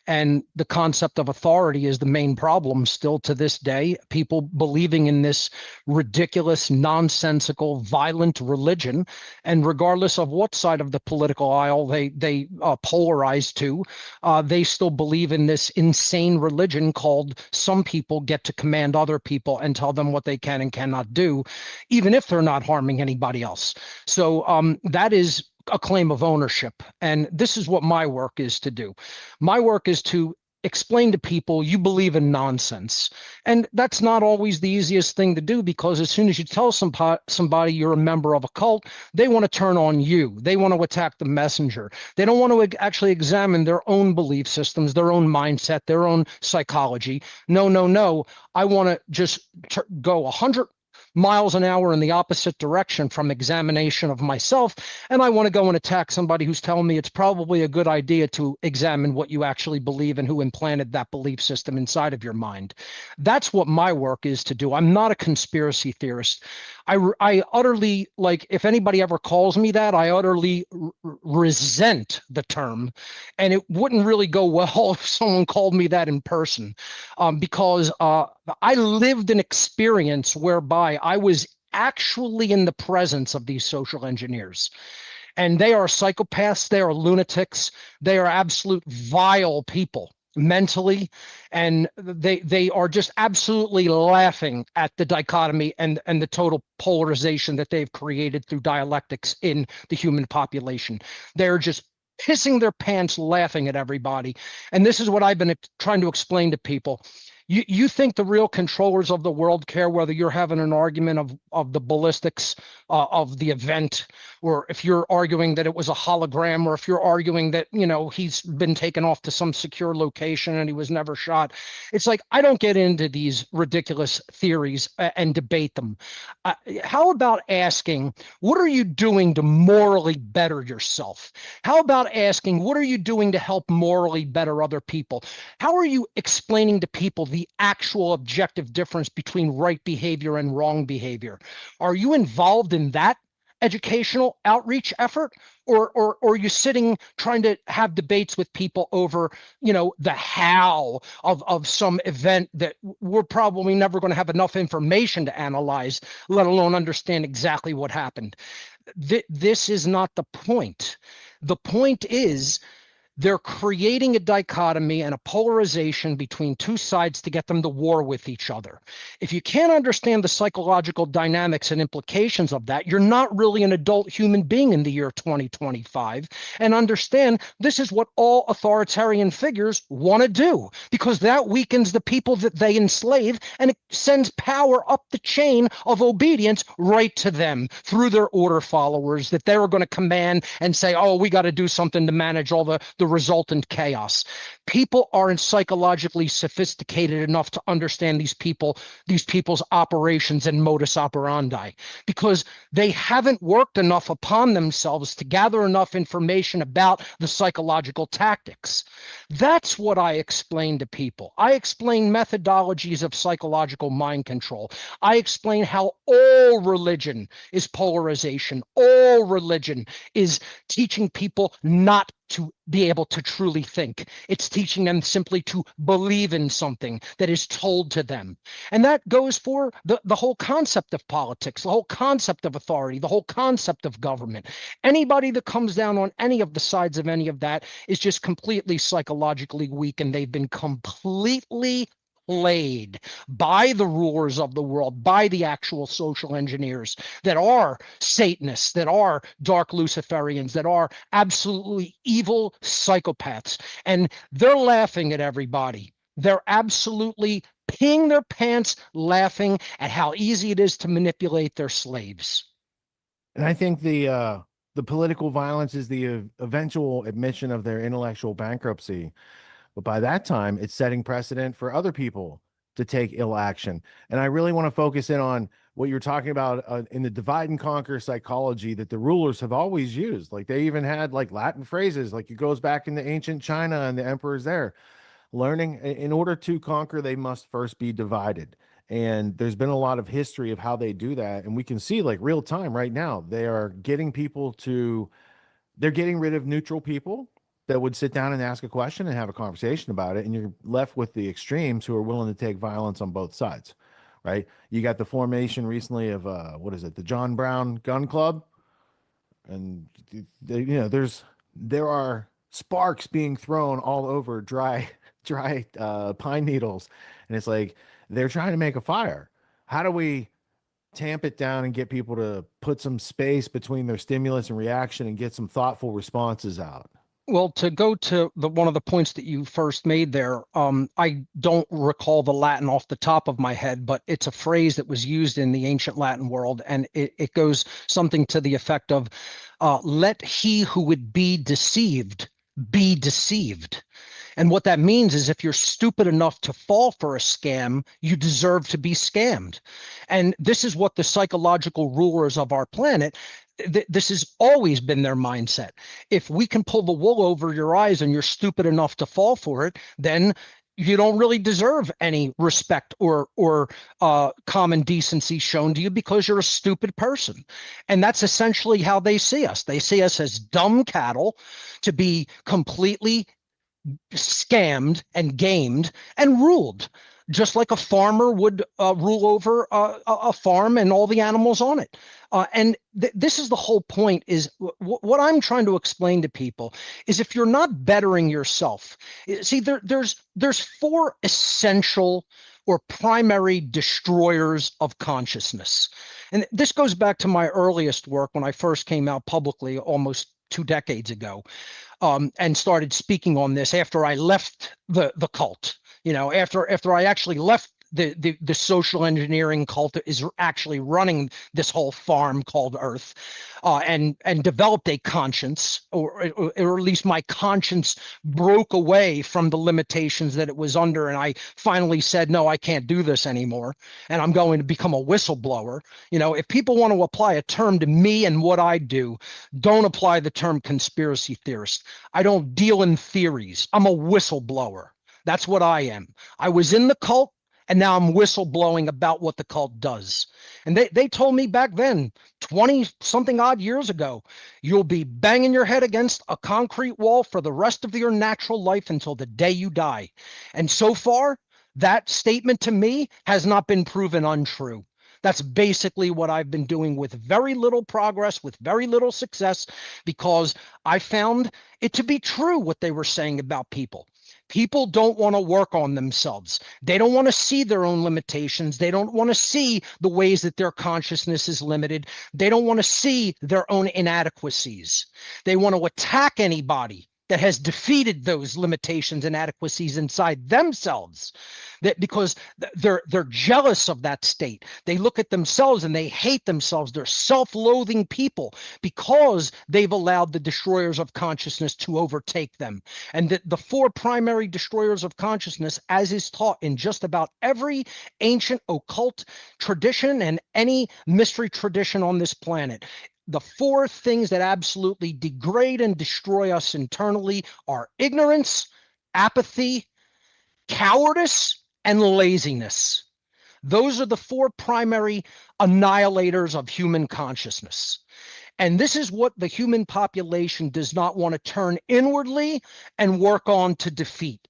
And the concept of authority is the main problem still to this day. People believing in this ridiculous, nonsensical, violent religion, and regardless of what side of the political aisle they polarize to, they still believe in this insane religion called some people get to command other people and tell them what they can and cannot do, even if they're not harming anybody else. So that is a claim of ownership. And this is what my work is to do. My work is to explain to people you believe in nonsense. And that's not always the easiest thing to do, because as soon as you tell somebody you're a member of a cult, they want to turn on you. They want to attack the messenger. They don't want to actually examine their own belief systems, their own mindset, their own psychology. No, no, no. I want to just go 100 miles an hour in the opposite direction from examination of myself. And I want to go and attack somebody who's telling me it's probably a good idea to examine what you actually believe and who implanted that belief system inside of your mind. That's what my work is to do. I'm not a conspiracy theorist. I utterly, like, if anybody ever calls me that, I utterly resent the term. And it wouldn't really go well if someone called me that in person, because I lived an experience whereby I was actually in the presence of these social engineers. And they are psychopaths, they are lunatics, they are absolute vile people mentally, and they are just absolutely laughing at the dichotomy and the total polarization that they've created through dialectics in the human population. They're just pissing their pants laughing at everybody. And this is what I've been trying to explain to people. You think the real controllers of the world care whether you're having an argument of the ballistics of the event, or if you're arguing that it was a hologram, or if you're arguing that, you know, he's been taken off to some secure location and he was never shot. It's like, I don't get into these ridiculous theories and debate them. How about asking, what are you doing to morally better yourself? How about asking, what are you doing to help morally better other people? How are you explaining to people the actual objective difference between right behavior and wrong behavior? Are you involved in that educational outreach effort, or are you sitting trying to have debates with people over, you know, the how of some event that we're probably never going to have enough information to analyze, let alone understand exactly what happened? This is not the point. The point is, they're creating a dichotomy and a polarization between two sides to get them to war with each other. If you can't understand the psychological dynamics and implications of that, you're not really an adult human being in the year 2025. And understand this is what all authoritarian figures want to do, because that weakens the people that they enslave, and it sends power up the chain of obedience right to them through their order followers that they're going to command and say, oh, we got to do something to manage all the resultant chaos. People aren't psychologically sophisticated enough to understand these people's operations and modus operandi, because they haven't worked enough upon themselves to gather enough information about the psychological tactics. That's what I explain to people. I explain methodologies of psychological mind control. I explain how all religion is polarization. All religion is teaching people not to be able to truly think. It's teaching them simply to believe in something that is told to them. And that goes for the whole concept of politics, the whole concept of authority, the whole concept of government. Anybody that comes down on any of the sides of any of that is just completely psychologically weak, and they've been completely played by the rulers of the world, by the actual social engineers that are Satanists, that are dark Luciferians, that are absolutely evil psychopaths. And they're laughing at everybody. They're absolutely peeing their pants laughing at how easy it is to manipulate their slaves. And I think the political violence is the eventual admission of their intellectual bankruptcy. But by that time, it's setting precedent for other people to take ill action. And I really want to focus in on what you're talking about in the divide and conquer psychology that the rulers have always used. Like, they even had like Latin phrases, like it goes back into ancient China and the emperors there. Learning, in order to conquer, they must first be divided. And there's been a lot of history of how they do that. And we can see, like, real time right now, they are getting people to, they're getting rid of neutral people that would sit down and ask a question and have a conversation about it. And you're left with the extremes who are willing to take violence on both sides, right? You got the formation recently of, what is it? The John Brown Gun Club. And they, you know, there are sparks being thrown all over dry pine needles. And it's like, they're trying to make a fire. How do we tamp it down and get people to put some space between their stimulus and reaction and get some thoughtful responses out? Well, to go to one of the points that you first made there, I don't recall the Latin off the top of my head, but it's a phrase that was used in the ancient Latin world, and it goes something to the effect of, let he who would be deceived be deceived. And what that means is if you're stupid enough to fall for a scam, you deserve to be scammed. And this is what the psychological rulers of our planet, this has always been their mindset. If we can pull the wool over your eyes and you're stupid enough to fall for it, then you don't really deserve any respect or common decency shown to you because you're a stupid person. And that's essentially how they see us. They see us as dumb cattle to be completely scammed and gamed and ruled, just like a farmer would rule over a farm and all the animals on it. And this is the whole point, is what I'm trying to explain to people is, if you're not bettering yourself, see, there's four essential or primary destroyers of consciousness. And this goes back to my earliest work when I first came out publicly almost 2 decades ago. And started speaking on this after I left the cult. After I actually left the social engineering cult that is actually running this whole farm called Earth, and developed a conscience, or at least my conscience broke away from the limitations that it was under, and I finally said, no, I can't do this anymore, and I'm going to become a whistleblower. If people want to apply a term to me and what I do, don't apply the term conspiracy theorist. I don't deal in theories. I'm a whistleblower. That's what I am. I was in the cult, and now I'm whistleblowing about what the cult does. And they told me back then, 20-something odd years ago, you'll be banging your head against a concrete wall for the rest of your natural life until the day you die. And so far, that statement to me has not been proven untrue. That's basically what I've been doing with very little progress, with very little success, because I found it to be true what they were saying about people. People don't want to work on themselves. They don't want to see their own limitations. They don't want to see the ways that their consciousness is limited. They don't want to see their own inadequacies. They want to attack anybody that has defeated those limitations and inadequacies inside themselves, that because they're jealous of that state. They look at themselves and they hate themselves. They're self-loathing people because they've allowed the destroyers of consciousness to overtake them. And the four primary destroyers of consciousness, as is taught in just about every ancient occult tradition and any mystery tradition on this planet, the four things that absolutely degrade and destroy us internally are ignorance, apathy, cowardice, and laziness. Those are the four primary annihilators of human consciousness. And this is what the human population does not want to turn inwardly and work on to defeat.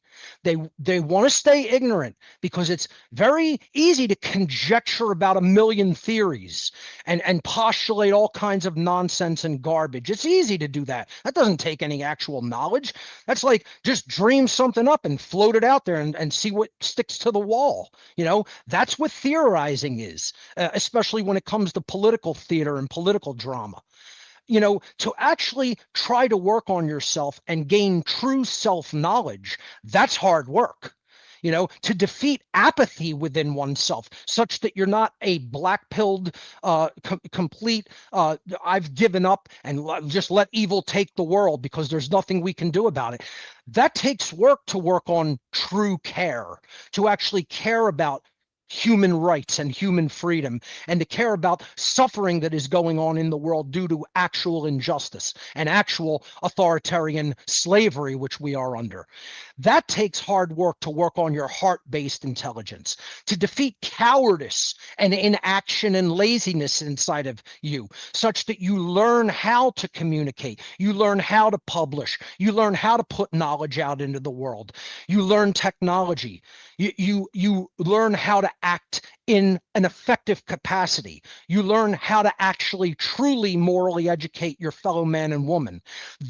They want to stay ignorant because it's very easy to conjecture about a million theories and postulate all kinds of nonsense and garbage. It's easy to do that. That doesn't take any actual knowledge. That's like just dream something up and float it out there and see what sticks to the wall. That's what theorizing is, especially when it comes to political theater and political drama. To actually try to work on yourself and gain true self-knowledge, that's hard work. To defeat apathy within oneself, such that you're not a black-pilled, complete, I've given up and just let evil take the world because there's nothing we can do about it. That takes work to work on true care, to actually care about human rights and human freedom, and to care about suffering that is going on in the world due to actual injustice and actual authoritarian slavery, which we are under. That takes hard work to work on your heart-based intelligence, to defeat cowardice and inaction and laziness inside of you, such that you learn how to communicate, you learn how to publish, you learn how to put knowledge out into the world, you learn technology, you learn how to act in an effective capacity. You learn how to actually truly morally educate your fellow man and woman.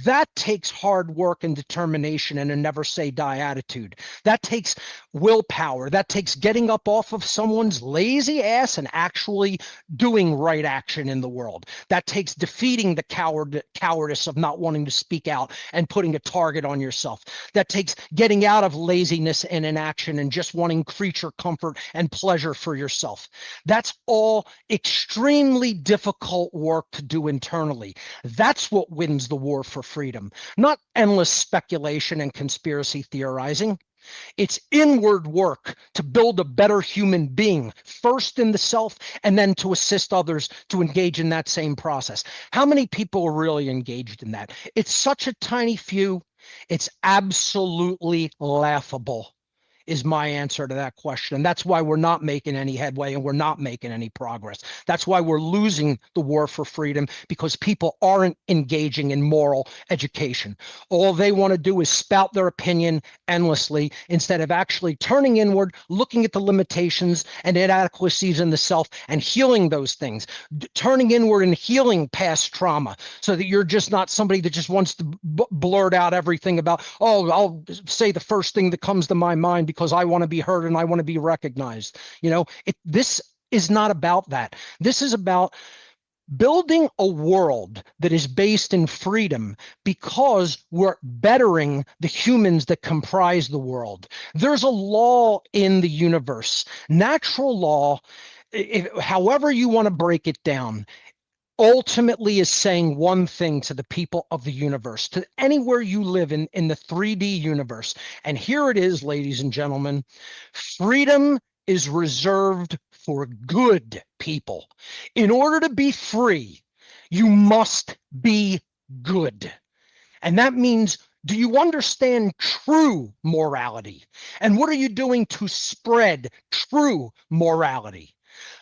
That takes hard work and determination and a never say die attitude. That takes willpower. That takes getting up off of someone's lazy ass and actually doing right action in the world. That takes defeating the cowardice of not wanting to speak out and putting a target on yourself. That takes getting out of laziness and inaction and just wanting creature comfort and pleasure for yourself. That's all extremely difficult work to do internally. That's what wins the war for freedom, not endless speculation and conspiracy theorizing. It's inward work to build a better human being, first in the self, and then to assist others to engage in that same process. How many people are really engaged in that? It's such a tiny few. It's absolutely laughable, is my answer to that question. And that's why we're not making any headway and we're not making any progress. That's why we're losing the war for freedom, because people aren't engaging in moral education. All they want to do is spout their opinion endlessly instead of actually turning inward, looking at the limitations and inadequacies in the self and healing those things, turning inward and healing past trauma so that you're just not somebody that just wants to blurt out everything about, oh, I'll say the first thing that comes to my mind because I want to be heard and I want to be recognized. You know, this is not about that. This is about building a world that is based in freedom because we're bettering the humans that comprise the world. There's a law in the universe, natural law, however you want to break it down, ultimately is saying one thing to the people of the universe, to anywhere you live in the 3D universe. And here it is, ladies and gentlemen, freedom is reserved for good people. In order to be free, you must be good. And that means, do you understand true morality? And what are you doing to spread true morality?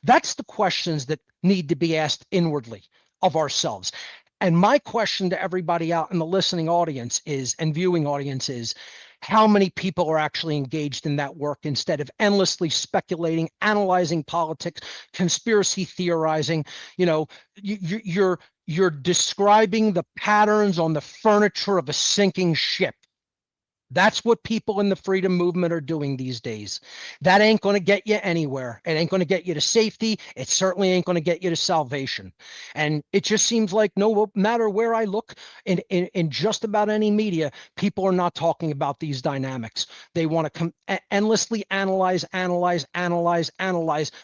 That's the questions that need to be asked inwardly of ourselves. And my question to everybody out in the listening audience is, and viewing audience is, how many people are actually engaged in that work instead of endlessly speculating, analyzing politics, conspiracy theorizing? You know, you're describing the patterns on the furniture of a sinking ship. That's what people in the freedom movement are doing these days. That ain't going to get you anywhere. It ain't going to get you to safety. It certainly ain't going to get you to salvation. And it just seems like no matter where I look in just about any media, people are not talking about these dynamics. They want to endlessly analyze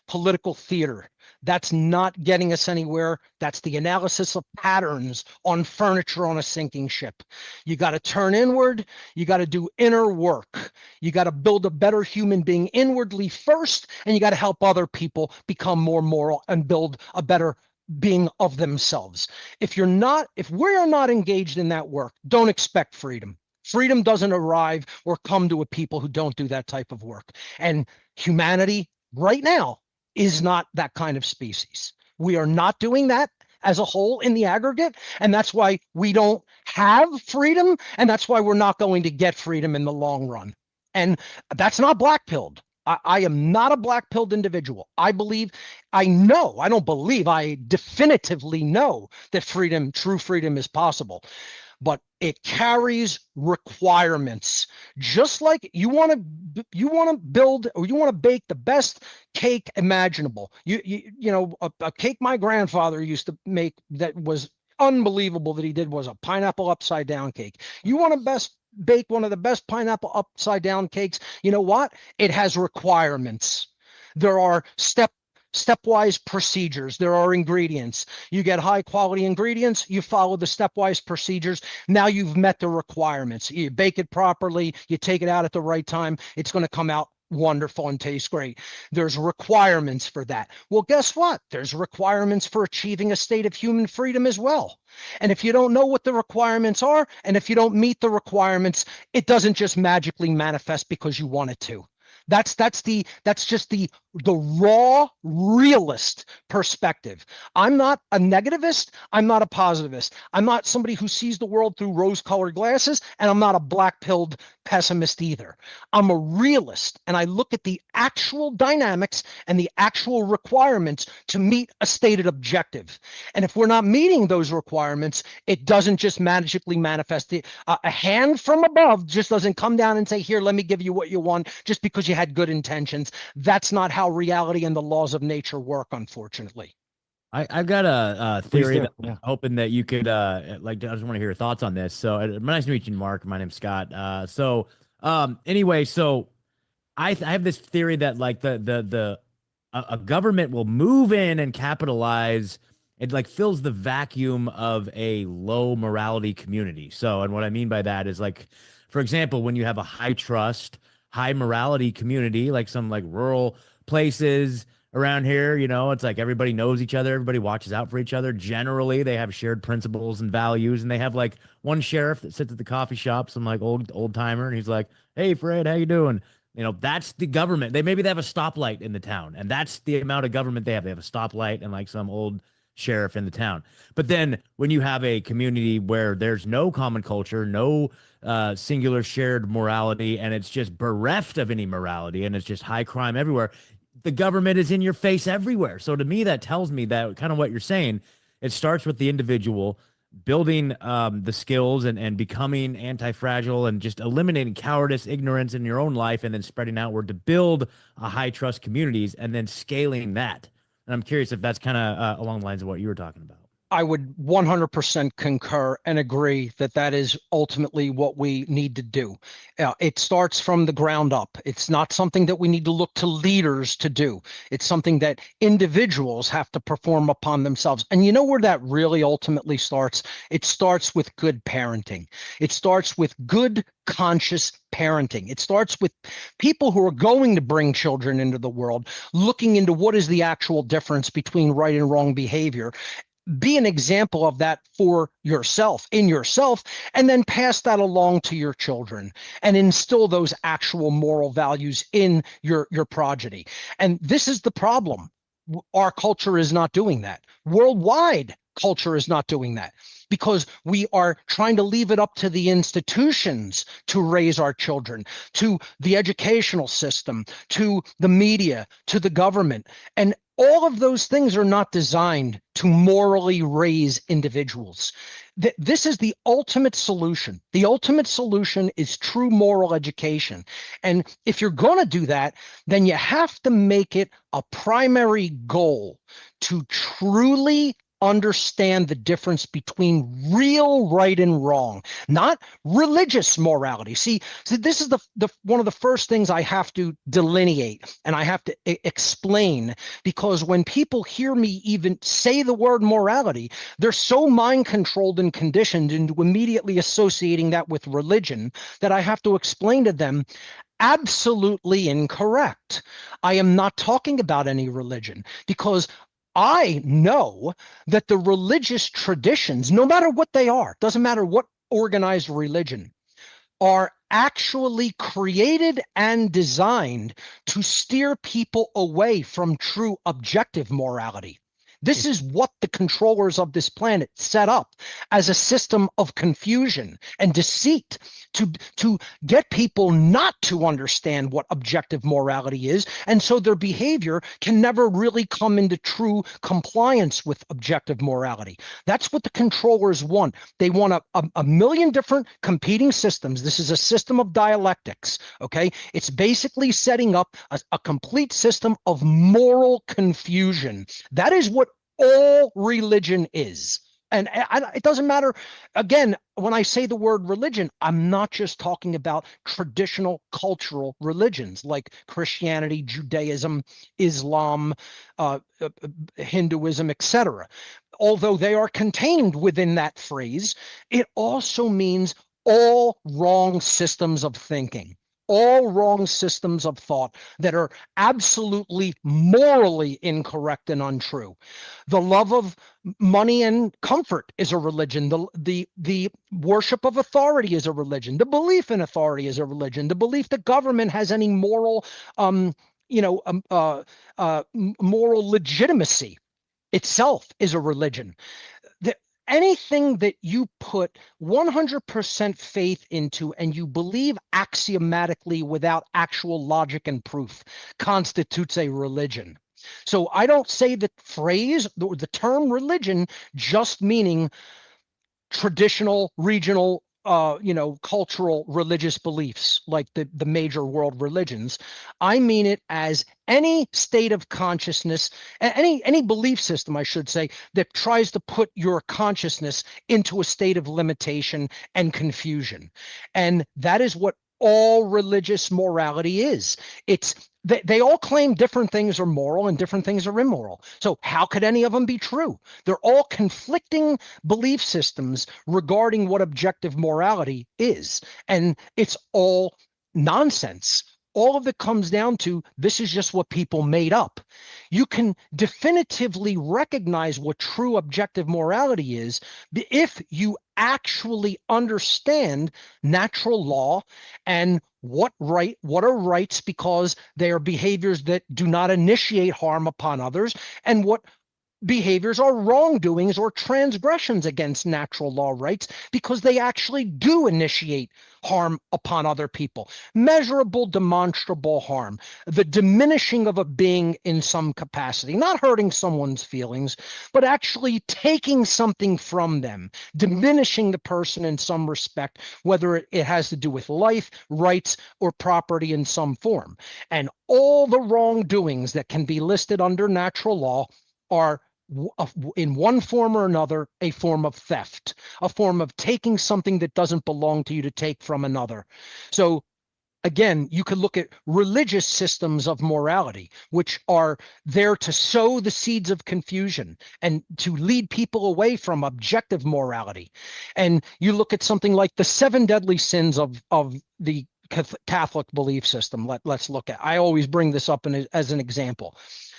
political theater. That's not getting us anywhere. That's the analysis of patterns on furniture on a sinking ship. You got to turn inward. You got to do inner work. You got to build a better human being inwardly first, and you got to help other people become more moral and build a better being of themselves. If we're not engaged in that work, don't expect freedom. Freedom doesn't arrive or come to a people who don't do that type of work. And humanity right now is not that kind of species. We are not doing that as a whole in the aggregate, and that's why we don't have freedom, and that's why we're not going to get freedom in the long run. And that's not black-pilled. I am not a black-pilled individual. I definitively know that true freedom is possible. But it carries requirements. Just like you want to build or you want to bake the best cake imaginable. A cake my grandfather used to make that was unbelievable that he did was a pineapple upside down cake. You want to bake one of the best pineapple upside down cakes. You know what? It has requirements. There are stepwise procedures. There are ingredients. You get high quality ingredients, you follow the stepwise procedures. Now you've met the requirements. You bake it properly, you take it out at the right time, it's going to come out wonderful and taste great. There's requirements for that. Well, guess what? There's requirements for achieving a state of human freedom as well. And if you don't know what the requirements are, and if you don't meet the requirements, it doesn't just magically manifest because you want it to. That's just the the raw realist perspective. I'm not a negativist. I'm not a positivist. I'm not somebody who sees the world through rose-colored glasses, and I'm not a black-pilled pessimist either. I'm a realist, and I look at the actual dynamics and the actual requirements to meet a stated objective. And if we're not meeting those requirements, it doesn't just magically manifest. A hand from above just doesn't come down and say, here, let me give you what you want just because you had good intentions. That's not how reality and the laws of nature work, unfortunately. I've got a theory that Yeah. I'm hoping that you could I just want to hear your thoughts on this. So nice to meet you, Mark. My name's Scott. Anyway, so I have this theory that like a government will move in and capitalize. It like fills the vacuum of a low morality community. So, and what I mean by that is like, for example, when you have a high trust, high morality community, like some like rural places around here, you know, it's like everybody knows each other, everybody watches out for each other. Generally, they have shared principles and values, and they have like one sheriff that sits at the coffee shop, some like old timer, and he's like, "Hey, Fred, how you doing?" You know, that's the government. They have a stoplight in the town, and that's the amount of government they have. They have a stoplight and like some old sheriff in the town. But then when you have a community where there's no common culture, no singular shared morality, and it's just bereft of any morality, and it's just high crime everywhere, the government is in your face everywhere. So to me, that tells me that kind of what you're saying, it starts with the individual building the skills and becoming anti-fragile and just eliminating cowardice, ignorance in your own life, and then spreading outward to build a high trust communities and then scaling that. And I'm curious if that's kind of along the lines of what you were talking about. I would 100% concur and agree that that is ultimately what we need to do. It starts from the ground up. It's not something that we need to look to leaders to do. It's something that individuals have to perform upon themselves. And you know where that really ultimately starts? It starts with good parenting. It starts with good, conscious parenting. It starts with people who are going to bring children into the world, looking into what is the actual difference between right and wrong behavior. Be an example of that for yourself, in yourself, and then pass that along to your children and instill those actual moral values in your progeny. And this is the problem. Our culture is not doing that. Worldwide, culture is not doing that because we are trying to leave it up to the institutions to raise our children, to the educational system, to the media, to the government. And all of those things are not designed to morally raise individuals. This is the ultimate solution. The ultimate solution is true moral education. And if you're going to do that, then you have to make it a primary goal to truly understand the difference between real right and wrong, not religious morality. See, this is the one of the first things I have to delineate and I have to explain, because when people hear me even say the word morality, they're so mind controlled and conditioned into immediately associating that with religion that I have to explain to them absolutely incorrect. I am not talking about any religion, because I know that the religious traditions, no matter what they are, doesn't matter what organized religion, are actually created and designed to steer people away from true objective morality. This is what the controllers of this planet set up as a system of confusion and deceit to get people not to understand what objective morality is. And so their behavior can never really come into true compliance with objective morality. That's what the controllers want. They want a million different competing systems. This is a system of dialectics, okay? It's basically setting up a complete system of moral confusion. That is what all religion is. And it doesn't matter, again, when I say the word religion, I'm not just talking about traditional cultural religions like Christianity, Judaism, Islam, Hinduism, etc. Although they are contained within that phrase, it also means all wrong systems of thinking, all wrong systems of thought that are absolutely morally incorrect and untrue. The love of money and comfort is a religion. The worship of authority is a religion. The belief in authority is a religion. The belief that government has any moral moral legitimacy itself is a religion. Anything that you put 100% faith into and you believe axiomatically without actual logic and proof constitutes a religion. So I don't say the phrase, the term religion, just meaning traditional, regional, cultural, religious beliefs like the major world religions. I mean it as any state of consciousness, any belief system, I should say, that tries to put your consciousness into a state of limitation and confusion. And that is what all religious morality is. They all claim different things are moral and different things are immoral. So how could any of them be true? They're all conflicting belief systems regarding what objective morality is. And it's all nonsense. All of it comes down to this is just what people made up. You can definitively recognize what true objective morality is if you actually understand natural law and what are rights because they are behaviors that do not initiate harm upon others, and what behaviors are wrongdoings or transgressions against natural law rights because they actually do initiate harm upon other people. Measurable, demonstrable harm, the diminishing of a being in some capacity, not hurting someone's feelings, but actually taking something from them, diminishing the person in some respect, whether it has to do with life, rights, or property in some form. And all the wrongdoings that can be listed under natural law are in one form or another, a form of theft, a form of taking something that doesn't belong to you to take from another. So again, you could look at religious systems of morality, which are there to sow the seeds of confusion and to lead people away from objective morality. And you look at something like the 7 deadly sins of the Catholic belief system. Let's look at. I always bring this up as an example.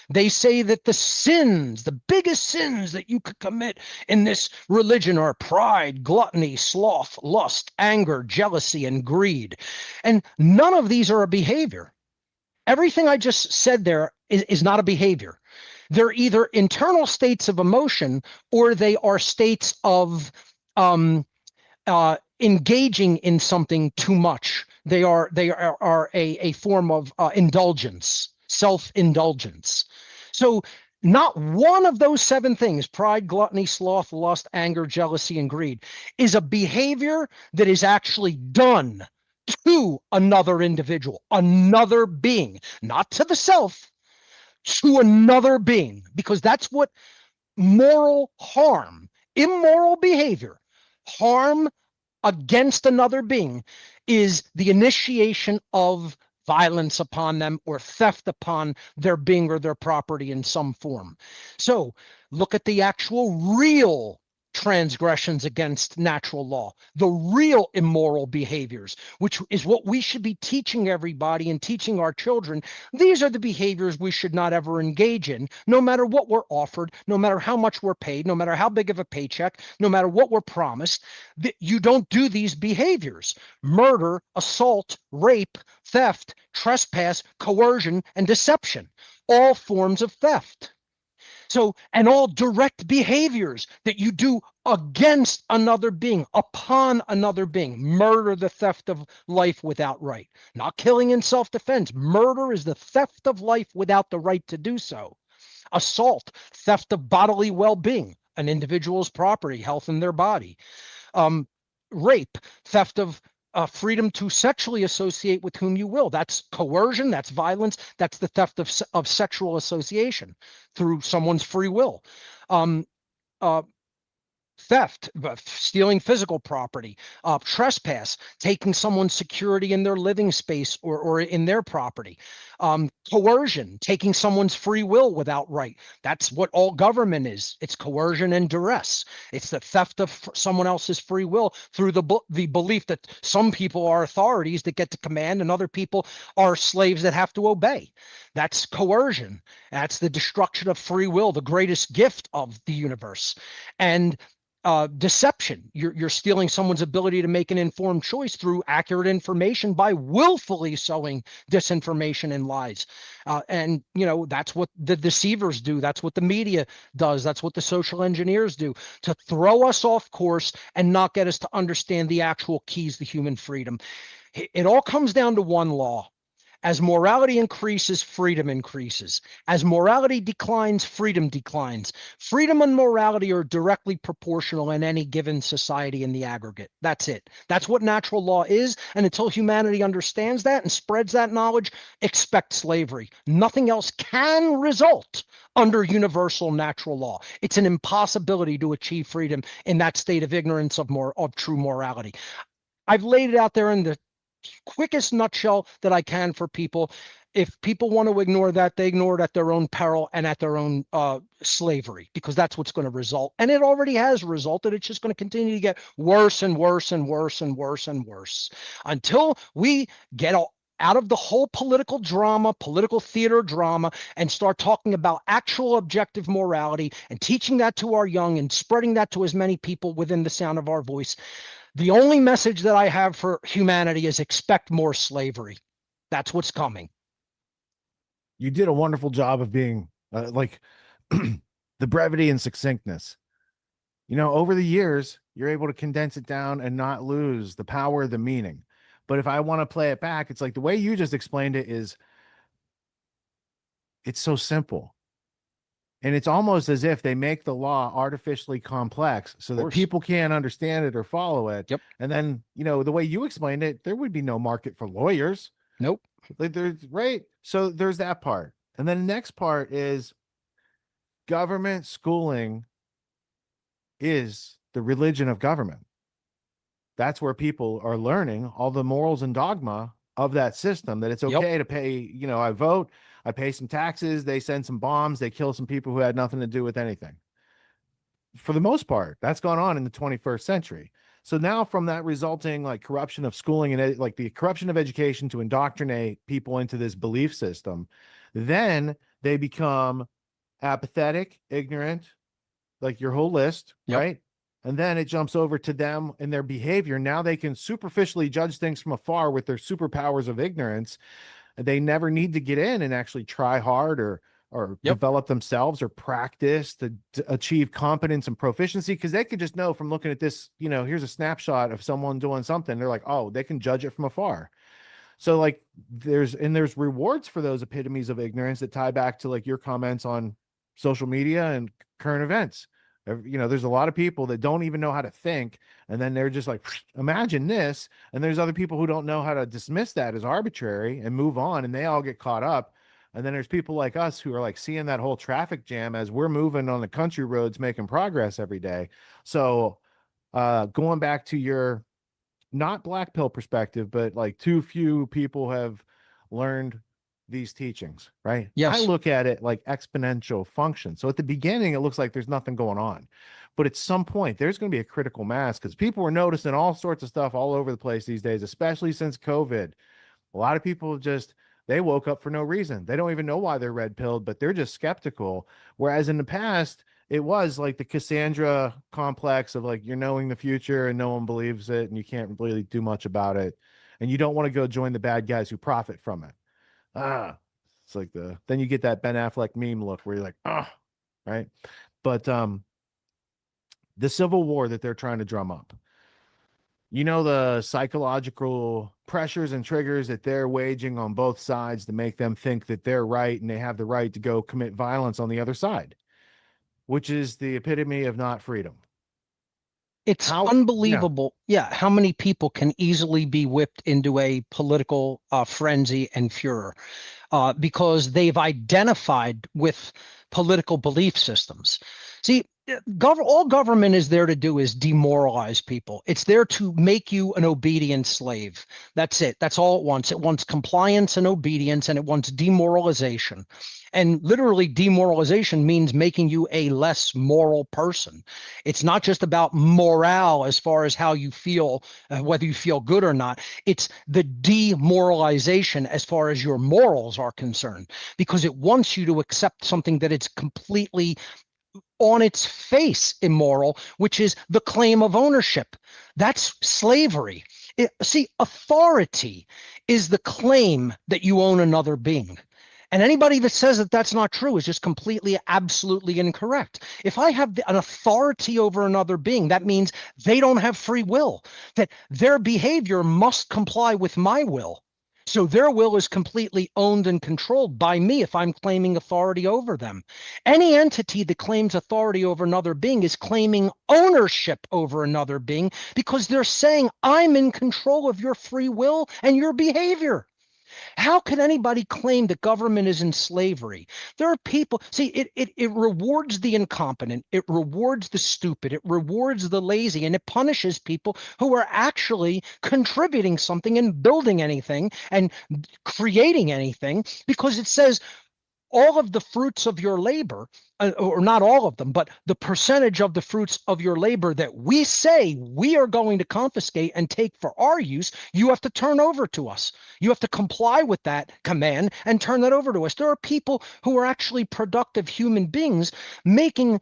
They say that the sins, the biggest sins that you could commit in this religion are pride, gluttony, sloth, lust, anger, jealousy, and greed. And none of these are a behavior. Everything I just said there is not a behavior. They're either internal states of emotion or they are states of engaging in something too much. They are a form of indulgence. Self-indulgence. So not one of those 7 things, pride, gluttony, sloth, lust, anger, jealousy, and greed, is a behavior that is actually done to another individual, another being, not to the self, to another being, because that's what moral harm, immoral behavior, harm against another being is the initiation of violence upon them or theft upon their being or their property in some form. So look at the actual real transgressions against natural law, the real immoral behaviors, which is what we should be teaching everybody and teaching our children. These are the behaviors we should not ever engage in, no matter what we're offered, no matter how much we're paid, no matter how big of a paycheck, no matter what we're promised. You don't do these behaviors: murder, assault, rape, theft, trespass, coercion, and deception, all forms of theft. So, and all direct behaviors that you do against another being, upon another being. Murder, the theft of life without right. Not killing in self-defense. Murder is the theft of life without the right to do so. Assault, theft of bodily well-being, an individual's property, health in their body. Rape, theft of freedom to sexually associate with whom you will. That's coercion, that's violence, that's the theft of sexual association through someone's free will. Theft, stealing physical property, trespass, taking someone's security in their living space or in their property, coercion, taking someone's free will without right. That's what all government is. It's coercion and duress. It's the theft of someone else's free will through the belief that some people are authorities that get to command and other people are slaves that have to obey. That's coercion. That's the destruction of free will, the greatest gift of the universe. And deception. You're stealing someone's ability to make an informed choice through accurate information by willfully sowing disinformation and lies. And that's what the deceivers do. That's what the media does. That's what the social engineers do, to throw us off course and not get us to understand the actual keys to human freedom. It all comes down to one law. As morality increases, freedom increases. As morality declines, freedom declines. Freedom and morality are directly proportional in any given society in the aggregate. That's it. That's what natural law is. And until humanity understands that and spreads that knowledge, expect slavery. Nothing else can result under universal natural law. It's an impossibility to achieve freedom in that state of ignorance of true morality. I've laid it out there in the quickest nutshell that I can for people. If people want to ignore that, they ignore it at their own peril and at their own slavery, because that's what's going to result. And it already has resulted. It's just going to continue to get worse and worse and worse and worse and worse until we get out of the whole political drama, political theater drama, and start talking about actual objective morality and teaching that to our young and spreading that to as many people within the sound of our voice. The only message that I have for humanity is expect more slavery. That's what's coming. You did a wonderful job of being the brevity and succinctness. Over the years, you're able to condense it down and not lose the power, the meaning. But if I want to play it back, it's like the way you just explained it is, it's so simple. And it's almost as if they make the law artificially complex so that people can't understand it or follow it. Yep. And then, the way you explained it, there would be no market for lawyers. Nope. Right. So there's that part. And then the next part is government schooling is the religion of government. That's where people are learning all the morals and dogma of that system, that it's okay to pay, I vote, I pay some taxes, they send some bombs, they kill some people who had nothing to do with anything. For the most part, that's gone on in the 21st century. So now from that resulting corruption of schooling and the corruption of education to indoctrinate people into this belief system, then they become apathetic, ignorant, like your whole list, right? And then it jumps over to them and their behavior. Now they can superficially judge things from afar with their superpowers of ignorance. They never need to get in and actually try hard or develop themselves or practice to achieve competence and proficiency, because they could just know from looking at this, here's a snapshot of someone doing something. They're like, oh, they can judge it from afar. So there's rewards for those epitomes of ignorance that tie back to your comments on social media and current events. There's a lot of people that don't even know how to think, and then they're just like, imagine this. And there's other people who don't know how to dismiss that as arbitrary and move on, and they all get caught up. And then there's people like us who are seeing that whole traffic jam as we're moving on the country roads, making progress every day. So going back to your not black pill perspective, but too few people have learned these teachings, right? Yes. I look at it like exponential function. So at the beginning, it looks like there's nothing going on, but at some point there's going to be a critical mass, because people are noticing all sorts of stuff all over the place these days, especially since COVID. A lot of people they woke up for no reason. They don't even know why they're red pilled, but they're just skeptical. Whereas in the past, it was like the Cassandra complex of you're knowing the future and no one believes it and you can't really do much about it. And you don't want to go join the bad guys who profit from it. It's then you get that Ben Affleck meme look where you're like, right? But the civil war that they're trying to drum up, the psychological pressures and triggers that they're waging on both sides to make them think that they're right and they have the right to go commit violence on the other side, which is the epitome of not freedom. It's unbelievable. Yeah. How many people can easily be whipped into a political frenzy and furor because they've identified with political belief systems. See, all government is there to do is demoralize people. It's there to make you an obedient slave. That's it. That's all it wants. It wants compliance and obedience, and it wants demoralization. And literally, demoralization means making you a less moral person. It's not just about morale as far as how you feel, whether you feel good or not. It's the demoralization as far as your morals are concerned, because it wants you to accept something that it's completely on its face immoral, which is the claim of ownership. That's slavery. See, authority is the claim that you own another being. And anybody that says that that's not true is just completely, absolutely incorrect. If I have an authority over another being, that means they don't have free will, that their behavior must comply with my will. So their will is completely owned and controlled by me if I'm claiming authority over them. Any entity that claims authority over another being is claiming ownership over another being because they're saying, I'm in control of your free will and your behavior. How can anybody claim that government is in slavery? There are people, see, it rewards the incompetent, it rewards the stupid, it rewards the lazy, and it punishes people who are actually contributing something and building anything and creating anything, because it says all of the fruits of your labor, or not all of them, but the percentage of the fruits of your labor that we say we are going to confiscate and take for our use, you have to turn over to us. You have to comply with that command and turn that over to us. There are people who are actually productive human beings making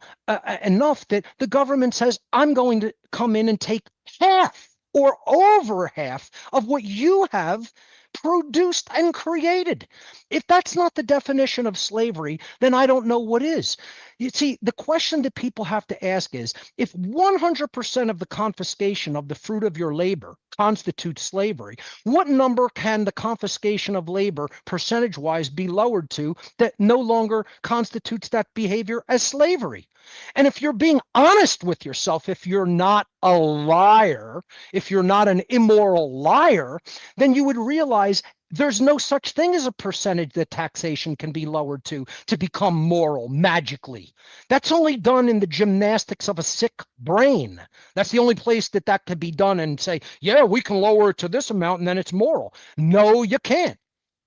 enough that the government says, I'm going to come in and take half or over half of what you have produced and created. If that's not the definition of slavery, then I don't know what is. You see, the question that people have to ask is, if 100% of the confiscation of the fruit of your labor constitutes slavery, what number can the confiscation of labor percentage-wise be lowered to that no longer constitutes that behavior as slavery? And if you're being honest with yourself, if you're not a liar, if you're not an immoral liar, then you would realize there's no such thing as a percentage that taxation can be lowered to become moral magically. That's only done in the gymnastics of a sick brain. That's the only place that that could be done and say, yeah, we can lower it to this amount and then it's moral. No, you can't.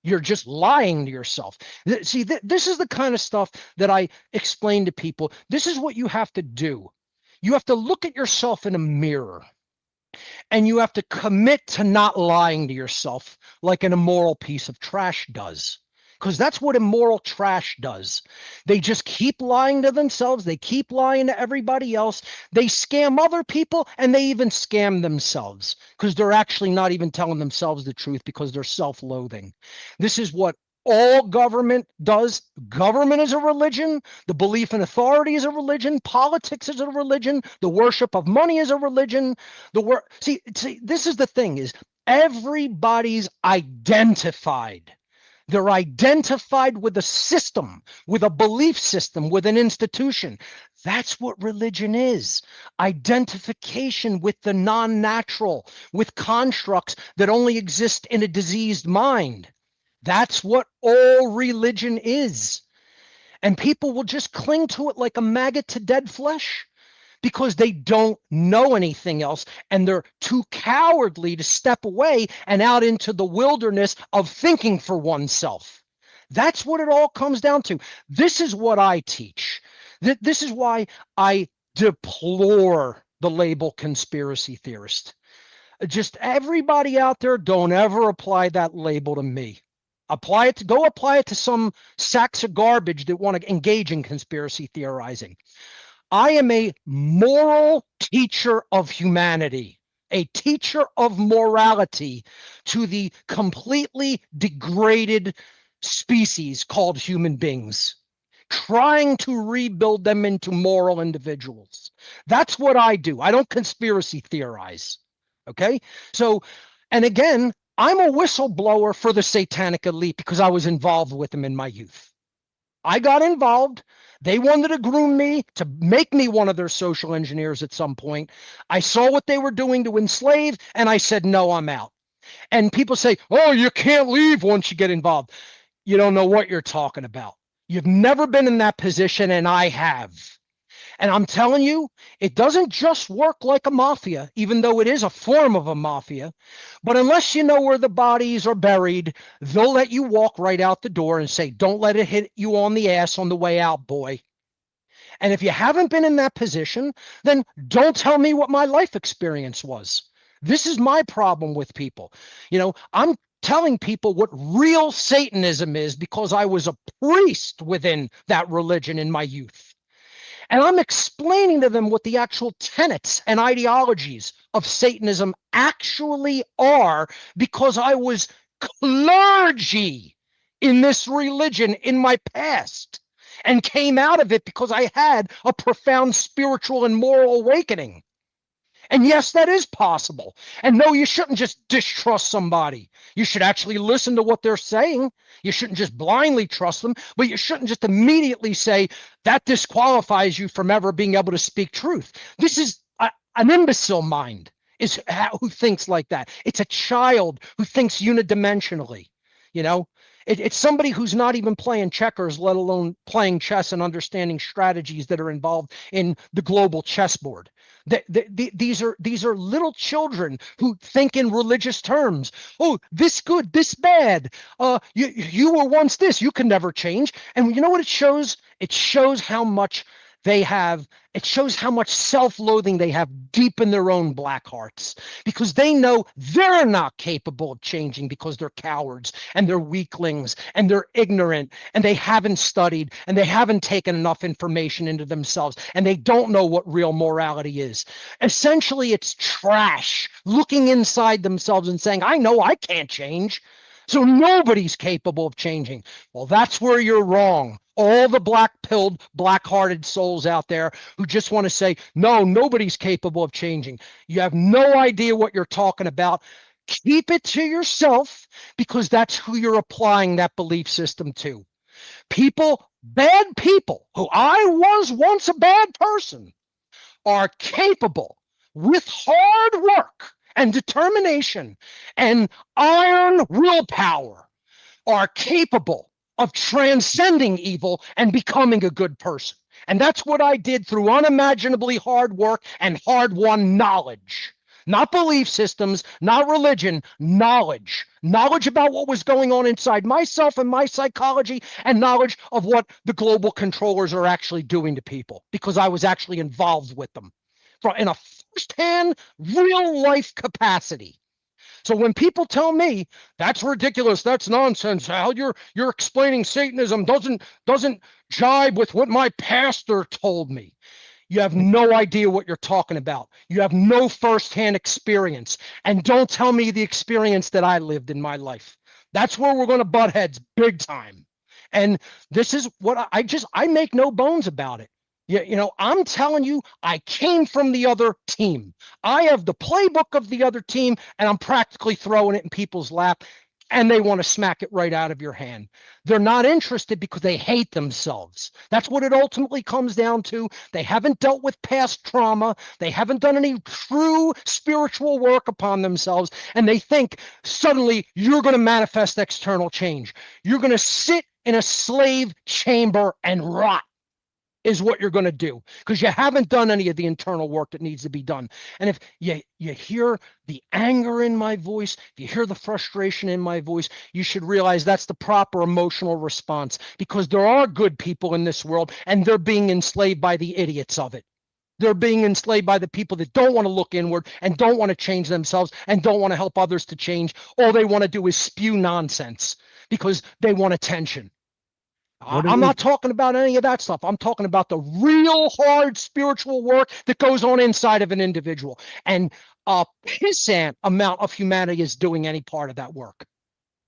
You're just lying to yourself. See, this is the kind of stuff that I explain to people. This is what you have to do. You have to look at yourself in a mirror, and you have to commit to not lying to yourself like an immoral piece of trash does. Because that's what immoral trash does. They just keep lying to themselves. They keep lying to everybody else. They scam other people, and they even scam themselves because they're actually not even telling themselves the truth because they're self-loathing. This is what all government does. Government is a religion. The belief in authority is a religion. Politics is a religion. The worship of money is a religion. See, this is the thing, is everybody's identified. They're identified with a system, with a belief system, with an institution. That's what religion is. Identification with the non-natural, with constructs that only exist in a diseased mind. That's what all religion is. And people will just cling to it like a maggot to dead flesh because they don't know anything else, and they're too cowardly to step away and out into the wilderness of thinking for oneself. That's what it all comes down to. This is what I teach. This is why I deplore the label conspiracy theorist. Just everybody out there, don't ever apply that label to me. Go apply it to some sacks of garbage that want to engage in conspiracy theorizing. I am a moral teacher of humanity, a teacher of morality to the completely degraded species called human beings, trying to rebuild them into moral individuals. That's what I do. I don't conspiracy theorize. Okay? So, and again, I'm a whistleblower for the satanic elite because I was involved with them in my youth. I got involved. They wanted to groom me to make me one of their social engineers at some point. I saw what they were doing to enslave, and I said, no, I'm out. And people say, oh, you can't leave once you get involved. You don't know what you're talking about. You've never been in that position, and I have. And I'm telling you, it doesn't just work like a mafia, even though it is a form of a mafia. But unless you know where the bodies are buried, they'll let you walk right out the door and say, don't let it hit you on the ass on the way out, boy. And if you haven't been in that position, then don't tell me what my life experience was. This is my problem with people. You know, I'm telling people what real Satanism is because I was a priest within that religion in my youth. And I'm explaining to them what the actual tenets and ideologies of Satanism actually are, because I was clergy in this religion in my past and came out of it because I had a profound spiritual and moral awakening. And yes, that is possible. And no, you shouldn't just distrust somebody. You should actually listen to what they're saying. You shouldn't just blindly trust them, but you shouldn't just immediately say that disqualifies you from ever being able to speak truth. This is an imbecile mind who thinks like that. It's a child who thinks unidimensionally. You know, it's somebody who's not even playing checkers, let alone playing chess and understanding strategies that are involved in the global chessboard. These are little children who think in religious terms. Oh, this good, this bad. You were once this. You can never change. And you know what it shows? It shows how much they have. It shows how much self-loathing they have deep in their own black hearts, because they know they're not capable of changing because they're cowards and they're weaklings and they're ignorant and they haven't studied and they haven't taken enough information into themselves and they don't know what real morality is. Essentially, it's trash looking inside themselves and saying, I know I can't change, so nobody's capable of changing. Well, that's where you're wrong. All the black-pilled, black-hearted souls out there who just want to say, no, nobody's capable of changing. You have no idea what you're talking about. Keep it to yourself, because that's who you're applying that belief system to. People, bad people, who I was once a bad person, are capable, with hard work and determination and iron willpower, are capable of transcending evil and becoming a good person. And that's what I did through unimaginably hard work and hard-won knowledge. Not belief systems, not religion, knowledge. Knowledge about what was going on inside myself and my psychology, and knowledge of what the global controllers are actually doing to people, because I was actually involved with them in a first-hand, real-life capacity. So when people tell me that's ridiculous, that's nonsense, Al, you're explaining Satanism doesn't jibe with what my pastor told me. You have no idea what you're talking about. You have no firsthand experience. And don't tell me the experience that I lived in my life. That's where we're going to butt heads big time. And this is what I make no bones about it. You know, I'm telling you, I came from the other team. I have the playbook of the other team, and I'm practically throwing it in people's lap, and they want to smack it right out of your hand. They're not interested because they hate themselves. That's what it ultimately comes down to. They haven't dealt with past trauma. They haven't done any true spiritual work upon themselves, and they think suddenly you're going to manifest external change. You're going to sit in a slave chamber and rot, is what you're going to do, because you haven't done any of the internal work that needs to be done. And if you hear the anger in my voice, if you hear the frustration in my voice, you should realize that's the proper emotional response, because there are good people in this world, and they're being enslaved by the idiots of it. They're being enslaved by the people that don't want to look inward and don't want to change themselves and don't want to help others to change. All they want to do is spew nonsense because they want attention. I'm not talking about any of that stuff. I'm talking about the real hard spiritual work that goes on inside of an individual. And a pissant amount of humanity is doing any part of that work.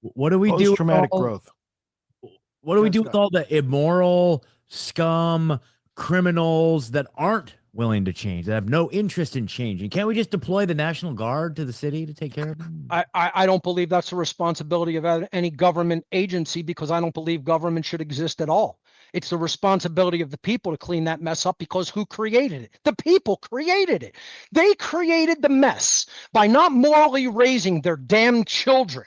What do we do? Post-traumatic growth. What do we do with all the immoral scum criminals that aren't willing to change, that have no interest in changing? Can't we just deploy the National Guard to the city to take care of them? I don't believe that's the responsibility of any government agency, because I don't believe government should exist at all. It's the responsibility of the people to clean that mess up, because who created it? The people created it. They created the mess by not morally raising their damn children.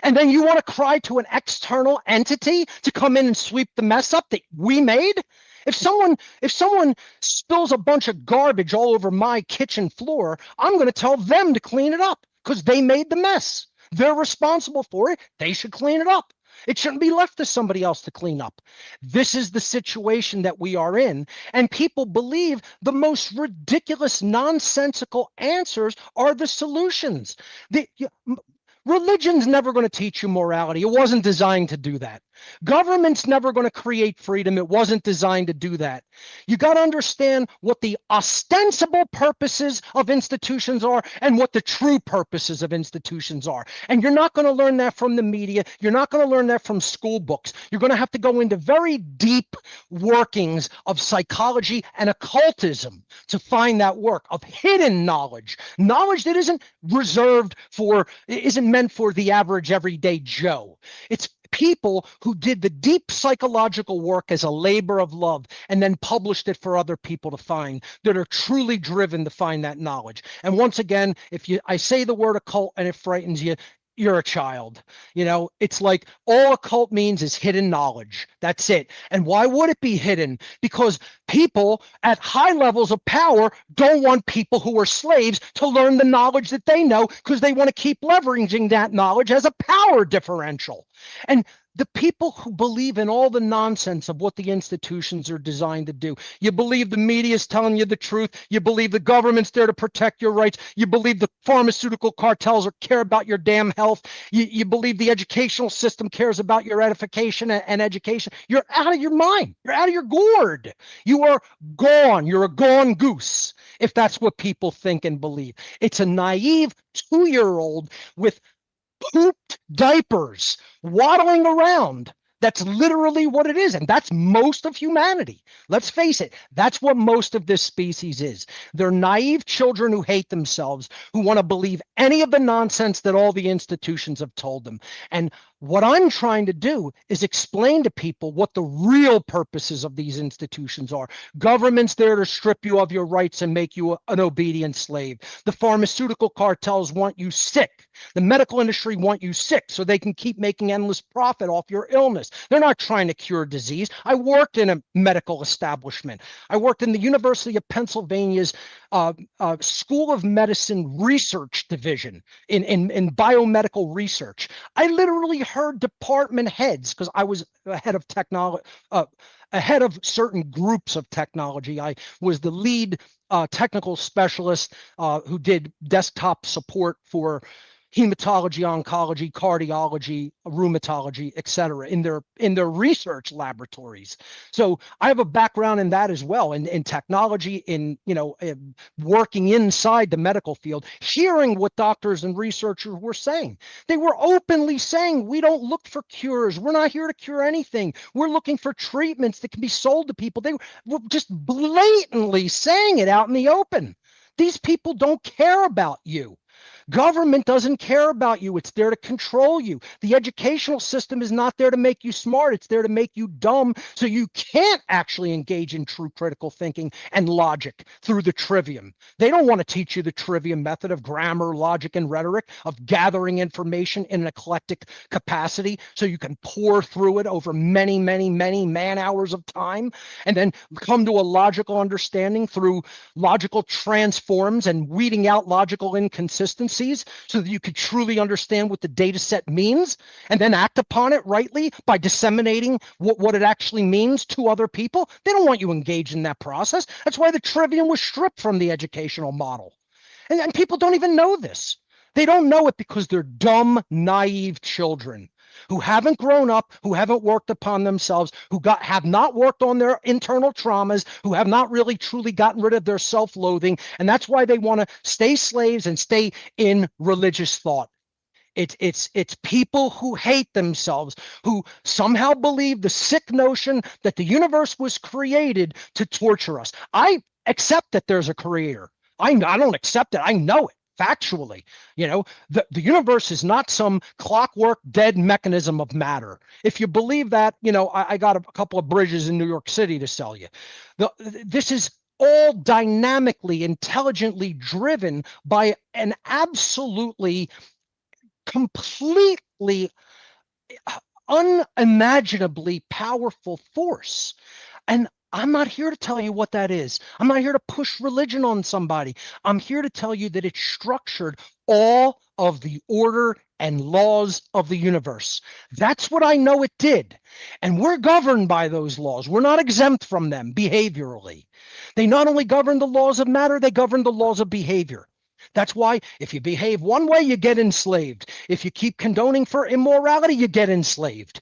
And then you want to cry to an external entity to come in and sweep the mess up that we made? If someone spills a bunch of garbage all over my kitchen floor, I'm going to tell them to clean it up, because they made the mess. They're responsible for it. They should clean it up. It shouldn't be left to somebody else to clean up. This is the situation that we are in, and people believe the most ridiculous, nonsensical answers are the solutions. Religion's never going to teach you morality. It wasn't designed to do that. Government's never going to create freedom. It wasn't designed to do that. You got to understand what the ostensible purposes of institutions are and what the true purposes of institutions are. And you're not going to learn that from the media. You're not going to learn that from school books. You're going to have to go into very deep workings of psychology and occultism to find that work, of hidden knowledge, knowledge that isn't meant for the average everyday Joe. It's people who did the deep psychological work as a labor of love and then published it for other people to find, that are truly driven to find that knowledge. And once again, if I say the word occult and it frightens you, you're a child. You know, it's like all occult means is hidden knowledge. That's it. And why would it be hidden? Because people at high levels of power don't want people who are slaves to learn the knowledge that they know, because they want to keep leveraging that knowledge as a power differential. And the people who believe in all the nonsense of what the institutions are designed to do. You believe the media is telling you the truth. You believe the government's there to protect your rights. You believe the pharmaceutical cartels care about your damn health. You believe the educational system cares about your edification and education. You're out of your mind. You're out of your gourd. You are gone. You're a gone goose if that's what people think and believe. It's a naive 2-year-old with pooped diapers waddling around. That's literally what it is. And that's most of humanity. Let's face it. That's what most of this species is. They're naive children who hate themselves, who want to believe any of the nonsense that all the institutions have told them. And what I'm trying to do is explain to people what the real purposes of these institutions are. Government's there to strip you of your rights and make you an obedient slave. The pharmaceutical cartels want you sick. The medical industry want you sick so they can keep making endless profit off your illness. They're not trying to cure disease. I worked in a medical establishment. I worked in the University of Pennsylvania's School of Medicine Research Division in biomedical research. I literally heard department heads, because I was ahead of technology, ahead of certain groups of technology. I was the lead technical specialist who did desktop support for hematology, oncology, cardiology, rheumatology, et cetera, in their research laboratories. So I have a background in that as well, in technology, in working inside the medical field, hearing what doctors and researchers were saying. They were openly saying, we don't look for cures. We're not here to cure anything. We're looking for treatments that can be sold to people. They were just blatantly saying it out in the open. These people don't care about you. Government doesn't care about you. It's there to control you. The educational system is not there to make you smart. It's there to make you dumb, so you can't actually engage in true critical thinking and logic through the trivium. They don't want to teach you the trivium method of grammar, logic, and rhetoric, of gathering information in an eclectic capacity so you can pour through it over many, many, many man-hours of time and then come to a logical understanding through logical transforms and weeding out logical inconsistencies so that you could truly understand what the data set means and then act upon it rightly by disseminating what it actually means to other people. They don't want you engaged in that process. That's why the trivium was stripped from the educational model. And people don't even know this. They don't know it because they're dumb, naive children who haven't grown up, who haven't worked upon themselves, who have not worked on their internal traumas, who have not really truly gotten rid of their self-loathing. And that's why they want to stay slaves and stay in religious thought. It's people who hate themselves, who somehow believe the sick notion that the universe was created to torture us. I accept that there's a creator. I don't accept it. I know it. Factually, the universe is not some clockwork dead mechanism of matter. If you believe that, I got a couple of bridges in New York City to sell you. This is all dynamically, intelligently driven by an absolutely, completely unimaginably powerful force. And I'm not here to tell you what that is. I'm not here to push religion on somebody. I'm here to tell you that it structured all of the order and laws of the universe. That's what I know it did. And we're governed by those laws. We're not exempt from them behaviorally. They not only govern the laws of matter, they govern the laws of behavior. That's why if you behave one way, you get enslaved. If you keep condoning for immorality, you get enslaved.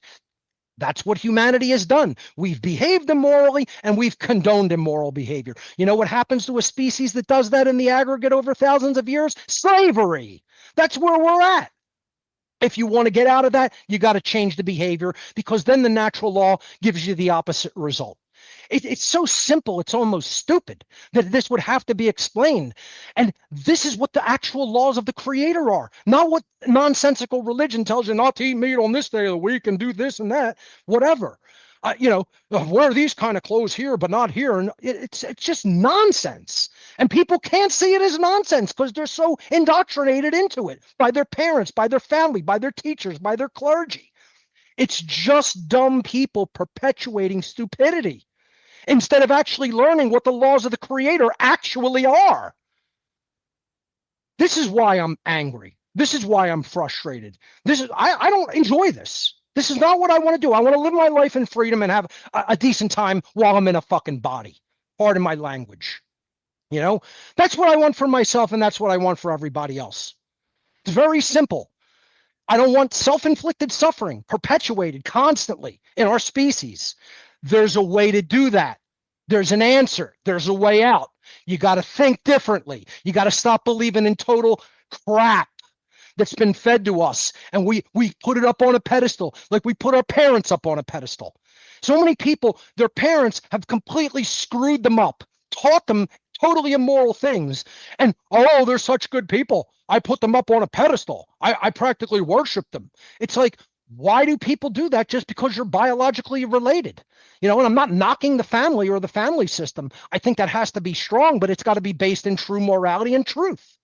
That's what humanity has done. We've behaved immorally and we've condoned immoral behavior. You know what happens to a species that does that in the aggregate over thousands of years? Slavery. That's where we're at. If you want to get out of that, you got to change the behavior, because then the natural law gives you the opposite result. It's so simple, it's almost stupid that this would have to be explained. And this is what the actual laws of the Creator are, not what nonsensical religion tells you not to eat meat on this day of the week and do this and that, whatever. Wear these kind of clothes here, but not here. And it's just nonsense. And people can't see it as nonsense because they're so indoctrinated into it by their parents, by their family, by their teachers, by their clergy. It's just dumb people perpetuating stupidity instead of actually learning what the laws of the Creator actually are. This is why I'm angry. This is why I'm frustrated. I don't enjoy this. This is not what I want to do. I want to live my life in freedom and have a decent time while I'm in a fucking body. Pardon my language. That's what I want for myself, and that's what I want for everybody else. It's very simple. I don't want self-inflicted suffering perpetuated constantly in our species. There's a way to do that. There's an answer. There's a way out. You got to think differently. You got to stop believing in total crap that's been fed to us. And we put it up on a pedestal like we put our parents up on a pedestal. So many people, their parents have completely screwed them up, taught them totally immoral things. And, oh, they're such good people. I put them up on a pedestal. I practically worship them. It's like, why do people do that just because you're biologically related? And I'm not knocking the family or the family system. I think that has to be strong, but it's got to be based in true morality and truth.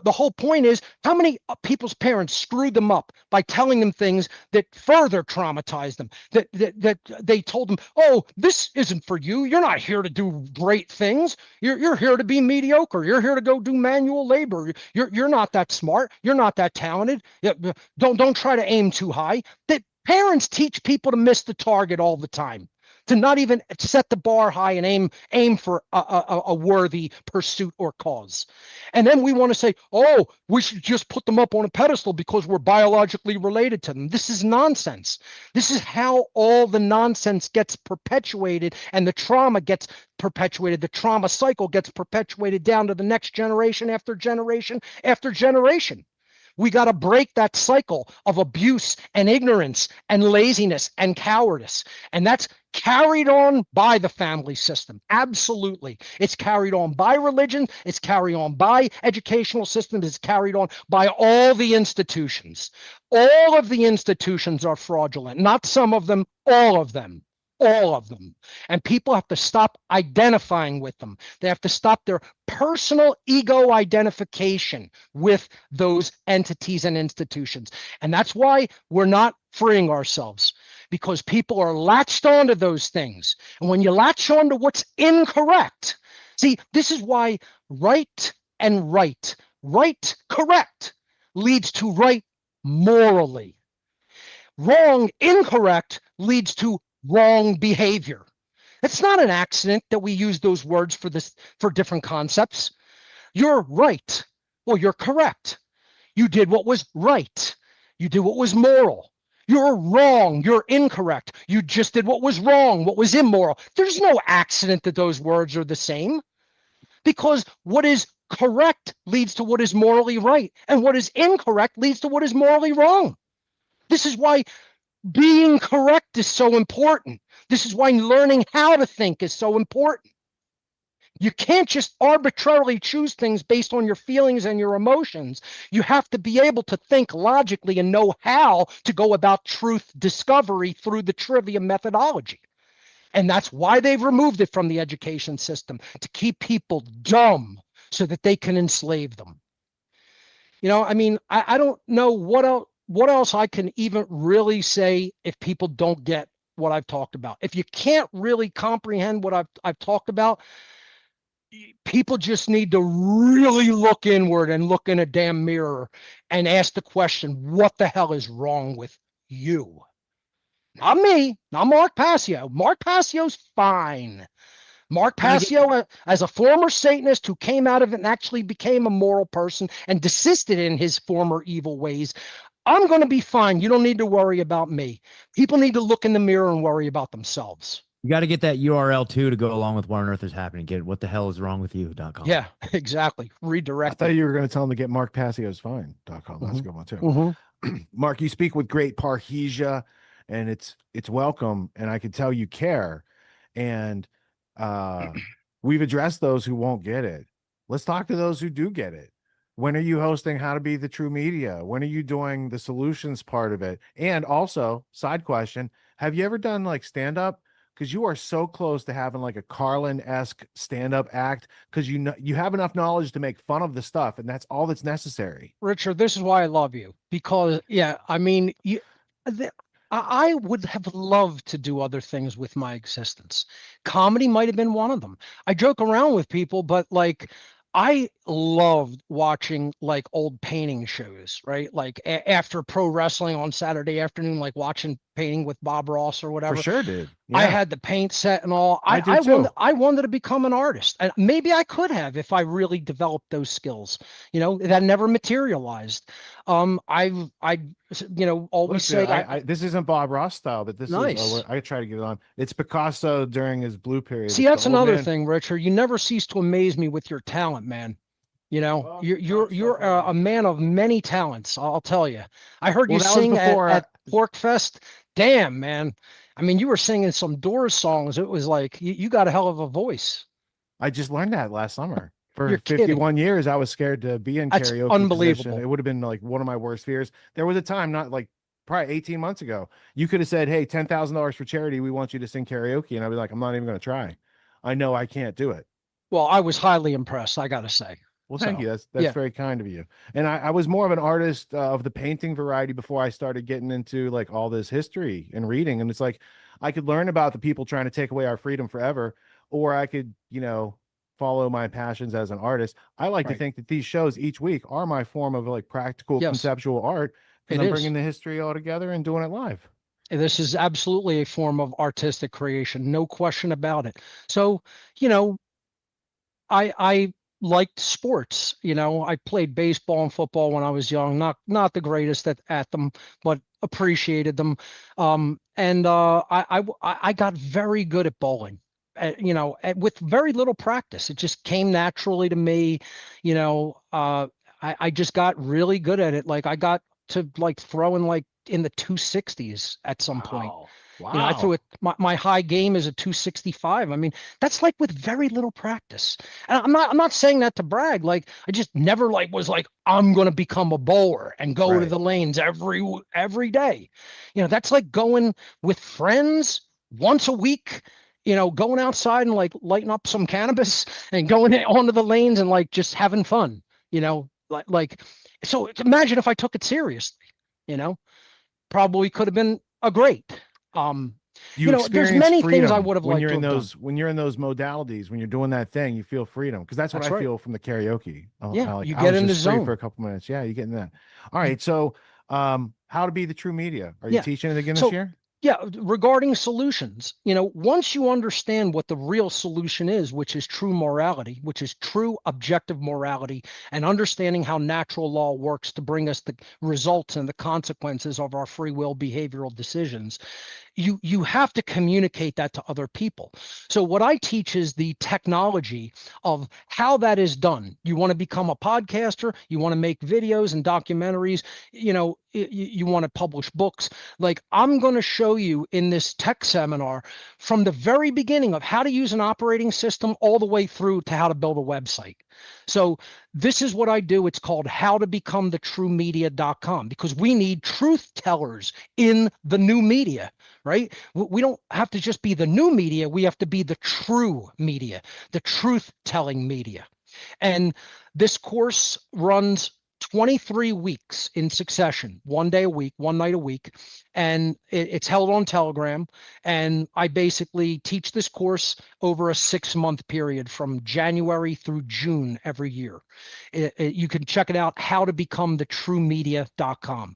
The whole point is, how many people's parents screwed them up by telling them things that further traumatized them, that they told them, oh, this isn't for you. You're not here to do great things. You're here to be mediocre. You're here to go do manual labor. You're not that smart. You're not that talented. Don't try to aim too high. That parents teach people to miss the target all the time, to not even set the bar high and aim for a worthy pursuit or cause. And then we want to say, oh, we should just put them up on a pedestal because we're biologically related to them. This is nonsense. This is how all the nonsense gets perpetuated and the trauma gets perpetuated. The trauma cycle gets perpetuated down to the next generation after generation after generation. We got to break that cycle of abuse and ignorance and laziness and cowardice. And that's carried on by the family system. Absolutely. It's carried on by religion. It's carried on by educational systems. It's carried on by all the institutions. All of the institutions are fraudulent. Not some of them, all of them. All of them. And people have to stop identifying with them. They have to stop their personal ego identification with those entities and institutions. And that's why we're not freeing ourselves, because people are latched onto those things. And when you latch onto what's incorrect, see, this is why right, correct leads to right morally. Wrong, incorrect leads to wrong behavior. It's not an accident that we use those words for different concepts. You're right. Well, you're correct. You did what was right. You did what was moral. You're wrong. You're incorrect. You just did what was wrong, what was immoral. There's no accident that those words are the same, because what is correct leads to what is morally right, and what is incorrect leads to what is morally wrong. This is why being correct is so important. This is why learning how to think is so important. You can't just arbitrarily choose things based on your feelings and your emotions. You have to be able to think logically and know how to go about truth discovery through the trivia methodology. And that's why they've removed it from the education system, to keep people dumb so that they can enslave them. I don't know what else I can even really say if people don't get what I've talked about. If you can't really comprehend what I've talked about, people just need to really look inward and look in a damn mirror and ask the question, what the hell is wrong with you? Not me, not Mark Passio. Mark Passio's fine. Mark Passio, as a former Satanist who came out of it and actually became a moral person and desisted in his former evil ways, I'm going to be fine. You don't need to worry about me. People need to look in the mirror and worry about themselves. You got to get that URL too to go along with what on earth is happening. Get what the hell is wrong with you.com. Yeah, exactly. Redirect. I thought you were going to tell them to get markpassiosfine.com. That's a good one too. Mark, you speak with great parrhesia, and it's welcome, and I can tell you care. And we've addressed those who won't get it. Let's talk to those who do get it. When are you hosting How to Be the True Media? When are you doing the solutions part of it? And also, side question, have you ever done like stand-up? Because you are so close to having like a Carlin-esque stand-up act, because you have enough knowledge to make fun of the stuff, and that's all that's necessary. Richard, this is why I love you, because I mean, I would have loved to do other things with my existence. Comedy might have been one of them. I joke around with people, but like, I loved watching like old painting shows, right? Like after pro wrestling on Saturday afternoon, like watching painting with Bob Ross or whatever. For sure, dude. Yeah. I had the paint set and all. I wanted to become an artist, and maybe I could have if I really developed those skills. That never materialized. I always say this isn't Bob Ross style, but this nice. is. I try to get it on. It's Picasso during his blue period. See, that's another thing, Richard. You never cease to amaze me with your talent, man. You're a man of many talents. I'll tell you. I heard you sing at Porkfest. Damn, man. I mean, you were singing some Doors songs. It was like you got a hell of a voice. I just learned that last summer. For 51 years, I was scared to be in That's karaoke. Unbelievable. Position. It would have been like one of my worst fears. There was a time, not like probably 18 months ago, you could have said, "Hey, $10,000 for charity. We want you to sing karaoke," and I'd be like, "I'm not even going to try. I know I can't do it." Well, I was highly impressed, I got to say. Well, thank you. That's very kind of you. And I was more of an artist of the painting variety before I started getting into like all this history and reading. And it's like I could learn about the people trying to take away our freedom forever, or I could, follow my passions as an artist. I like to think that these shows each week are my form of like practical conceptual art, because I'm bringing the history all together and doing it live. This is absolutely a form of artistic creation, no question about it. So, I liked sports. I played baseball and football when I was young, not the greatest at them, but appreciated them. And I got very good at bowling, with very little practice. It just came naturally to me. I just got really good at it. Like I got to like throwing like in the 260s at some point. Wow. I threw it. My high game is a 265. I mean, that's like with very little practice. And I'm not saying that to brag. Like I just never was like, I'm going to become a bowler and go to the lanes every day. That's like going with friends once a week, going outside and like lighting up some cannabis and going onto the lanes and like just having fun, so imagine if I took it seriously, probably could have been a great. There's many things I would have liked to have done. When you're in those modalities, when you're doing that thing, you feel freedom, because that's what I feel from the karaoke. You get in the zone for a couple minutes. Yeah, you get in that. All right, so how to be the true media? Are you teaching it again this year? Yeah, regarding solutions, once you understand what the real solution is, which is true morality, which is true objective morality, and understanding how natural law works to bring us the results and the consequences of our free will behavioral decisions, you have to communicate that to other people. So what I teach is the technology of how that is done. You want to become a podcaster, you want to make videos and documentaries, you want to publish books. Like I'm going to show you in this tech seminar from the very beginning of how to use an operating system all the way through to how to build a website. So this is what I do. It's called howtobecomethitruemedia.com, because we need truth tellers in the new media, right? We don't have to just be the new media. We have to be the true media, the truth telling media. And this course runs 23 weeks in succession, 1 day a week, 1 night a week. And it's held on Telegram. And I basically teach this course over a 6-month period from January through June every year. You can check it out, howtobecomethitruemedia.com.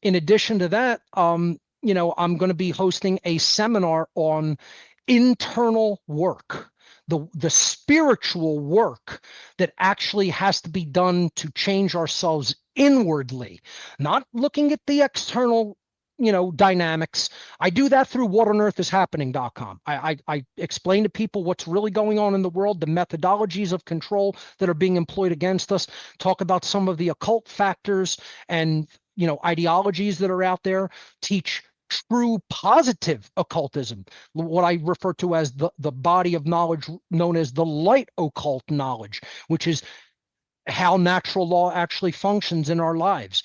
In addition to that, I'm going to be hosting a seminar on internal work, the spiritual work that actually has to be done to change ourselves inwardly, not looking at the external, dynamics. I do that through whatonearthishappening.com. I explain to people what's really going on in the world, the methodologies of control that are being employed against us, talk about some of the occult factors and, ideologies that are out there, teach true positive occultism, what I refer to as the body of knowledge known as the light occult knowledge, which is how natural law actually functions in our lives.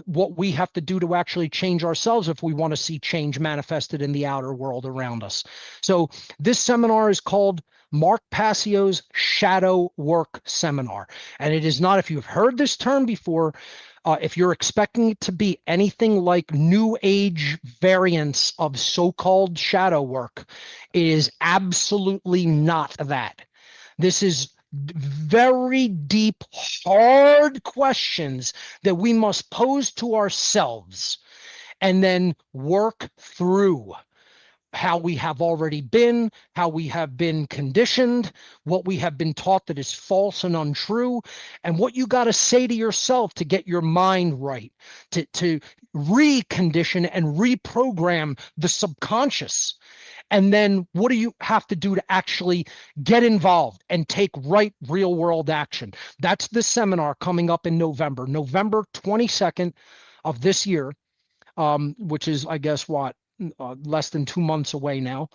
What we have to do to actually change ourselves if we want to see change manifested in the outer world around us. So this seminar is called Mark Passio's Shadow Work Seminar. And it is not, if you've heard this term before, if you're expecting it to be anything like New Age variants of so-called shadow work, it is absolutely not that. This is very deep, hard questions that we must pose to ourselves and then work through how we have already been, how we have been conditioned, what we have been taught that is false and untrue, and what you got to say to yourself to get your mind right, to recondition and reprogram the subconscious. And then what do you have to do to actually get involved and take right real world action? That's the seminar coming up in November 22nd of this year, which is, I guess, less than 2 months away now.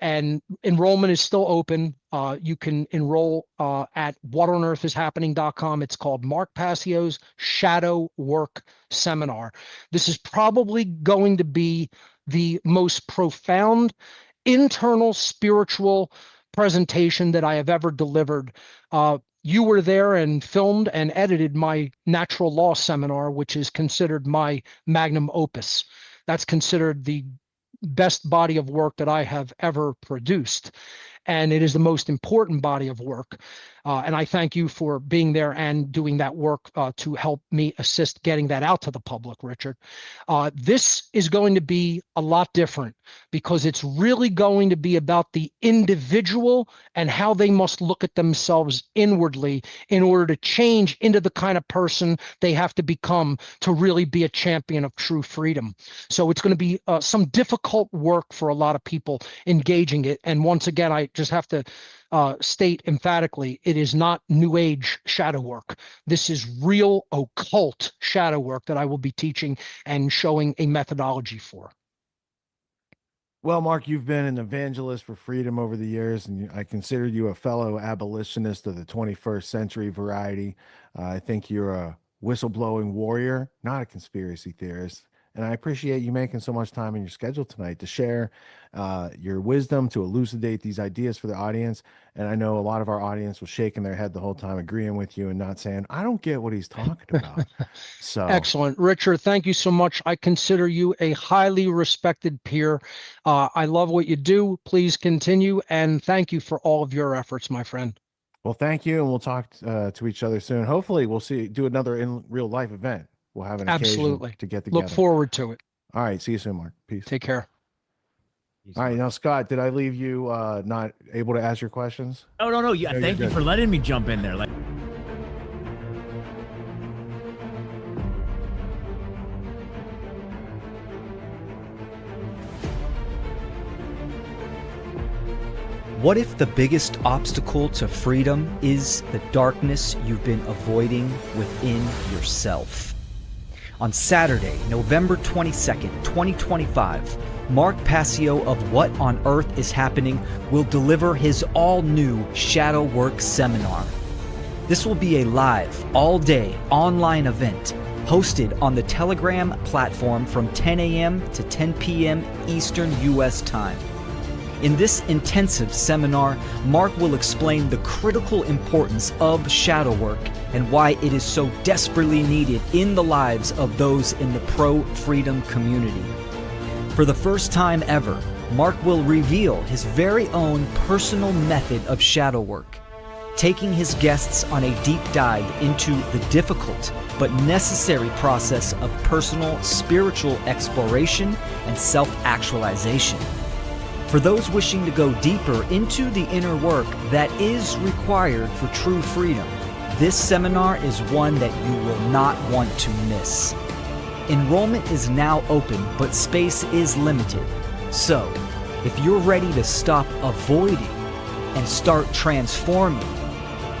And enrollment is still open. You can enroll at whatonearthishappening.com. It's called Mark Passio's Shadow Work Seminar. This is probably going to be the most profound internal spiritual presentation that I have ever delivered. You were there and filmed and edited my natural law seminar, which is considered my magnum opus. That's considered the best body of work that I have ever produced. And it is the most important body of work. And I thank you for being there and doing that work to help me assist getting that out to the public, Richard. This is going to be a lot different because it's really going to be about the individual and how they must look at themselves inwardly in order to change into the kind of person they have to become to really be a champion of true freedom. So it's going to be some difficult work for a lot of people engaging it. And once again, I just have to state emphatically, it is not New Age shadow work. This is real occult shadow work that I will be teaching and showing a methodology for. Well, Mark, you've been an evangelist for freedom over the years, and I consider you a fellow abolitionist of the 21st century variety. I think you're a whistleblowing warrior, not a conspiracy theorist. And I appreciate you making so much time in your schedule tonight to share your wisdom, to elucidate these ideas for the audience. And I know a lot of our audience was shaking their head the whole time, agreeing with you and not saying, I don't get what he's talking about. So excellent. Richard, thank you so much. I consider you a highly respected peer. I love what you do. Please continue. And thank you for all of your efforts, my friend. Well, thank you. And we'll talk to each other soon. Hopefully we'll do another in real life event. We'll have an occasion to get together. Look forward to it. All right. See you soon, Mark. Peace. Take care. All right. Now, Scott, did I leave you not able to ask your questions? Oh, no. Yeah. Thank you for letting me jump in there. What if the biggest obstacle to freedom is the darkness you've been avoiding within yourself? On Saturday, November 22nd, 2025, Mark Passio of What on Earth is Happening will deliver his all-new Shadow Work Seminar. This will be a live, all-day, online event hosted on the Telegram platform from 10 a.m. to 10 p.m. Eastern U.S. time. In this intensive seminar, Mark will explain the critical importance of shadow work and why it is so desperately needed in the lives of those in the pro-freedom community. For the first time ever, Mark will reveal his very own personal method of shadow work, taking his guests on a deep dive into the difficult but necessary process of personal spiritual exploration and self-actualization. For those wishing to go deeper into the inner work that is required for true freedom, this seminar is one that you will not want to miss. Enrollment is now open, but space is limited. So, if you're ready to stop avoiding and start transforming,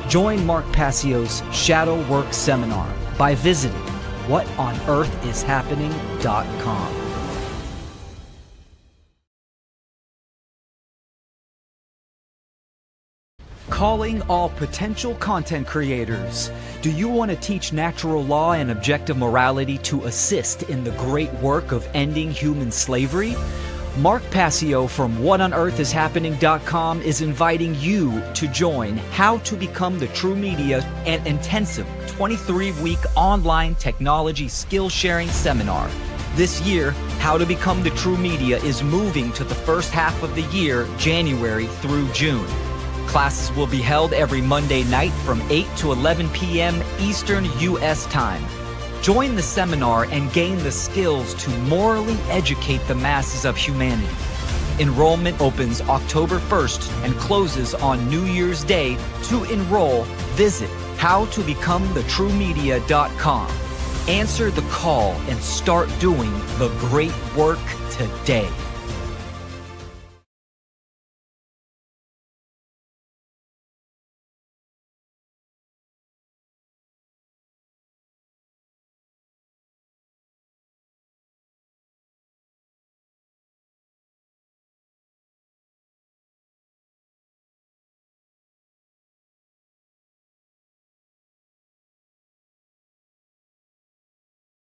join Mark Passio's Shadow Work Seminar by visiting whatonearthishappening.com. Calling all potential content creators. Do you want to teach natural law and objective morality to assist in the great work of ending human slavery? Mark Passio from whatonearthishappening.com is inviting you to join How to Become the True Media, an intensive 23-week online technology skill-sharing seminar. This year, How to Become the True Media is moving to the first half of the year, January through June. Classes will be held every Monday night from 8 to 11 p.m. Eastern U.S. time. Join the seminar and gain the skills to morally educate the masses of humanity. Enrollment opens October 1st and closes on New Year's Day. To enroll, visit howtobecomethetruemedia.com. Answer the call and start doing the great work today.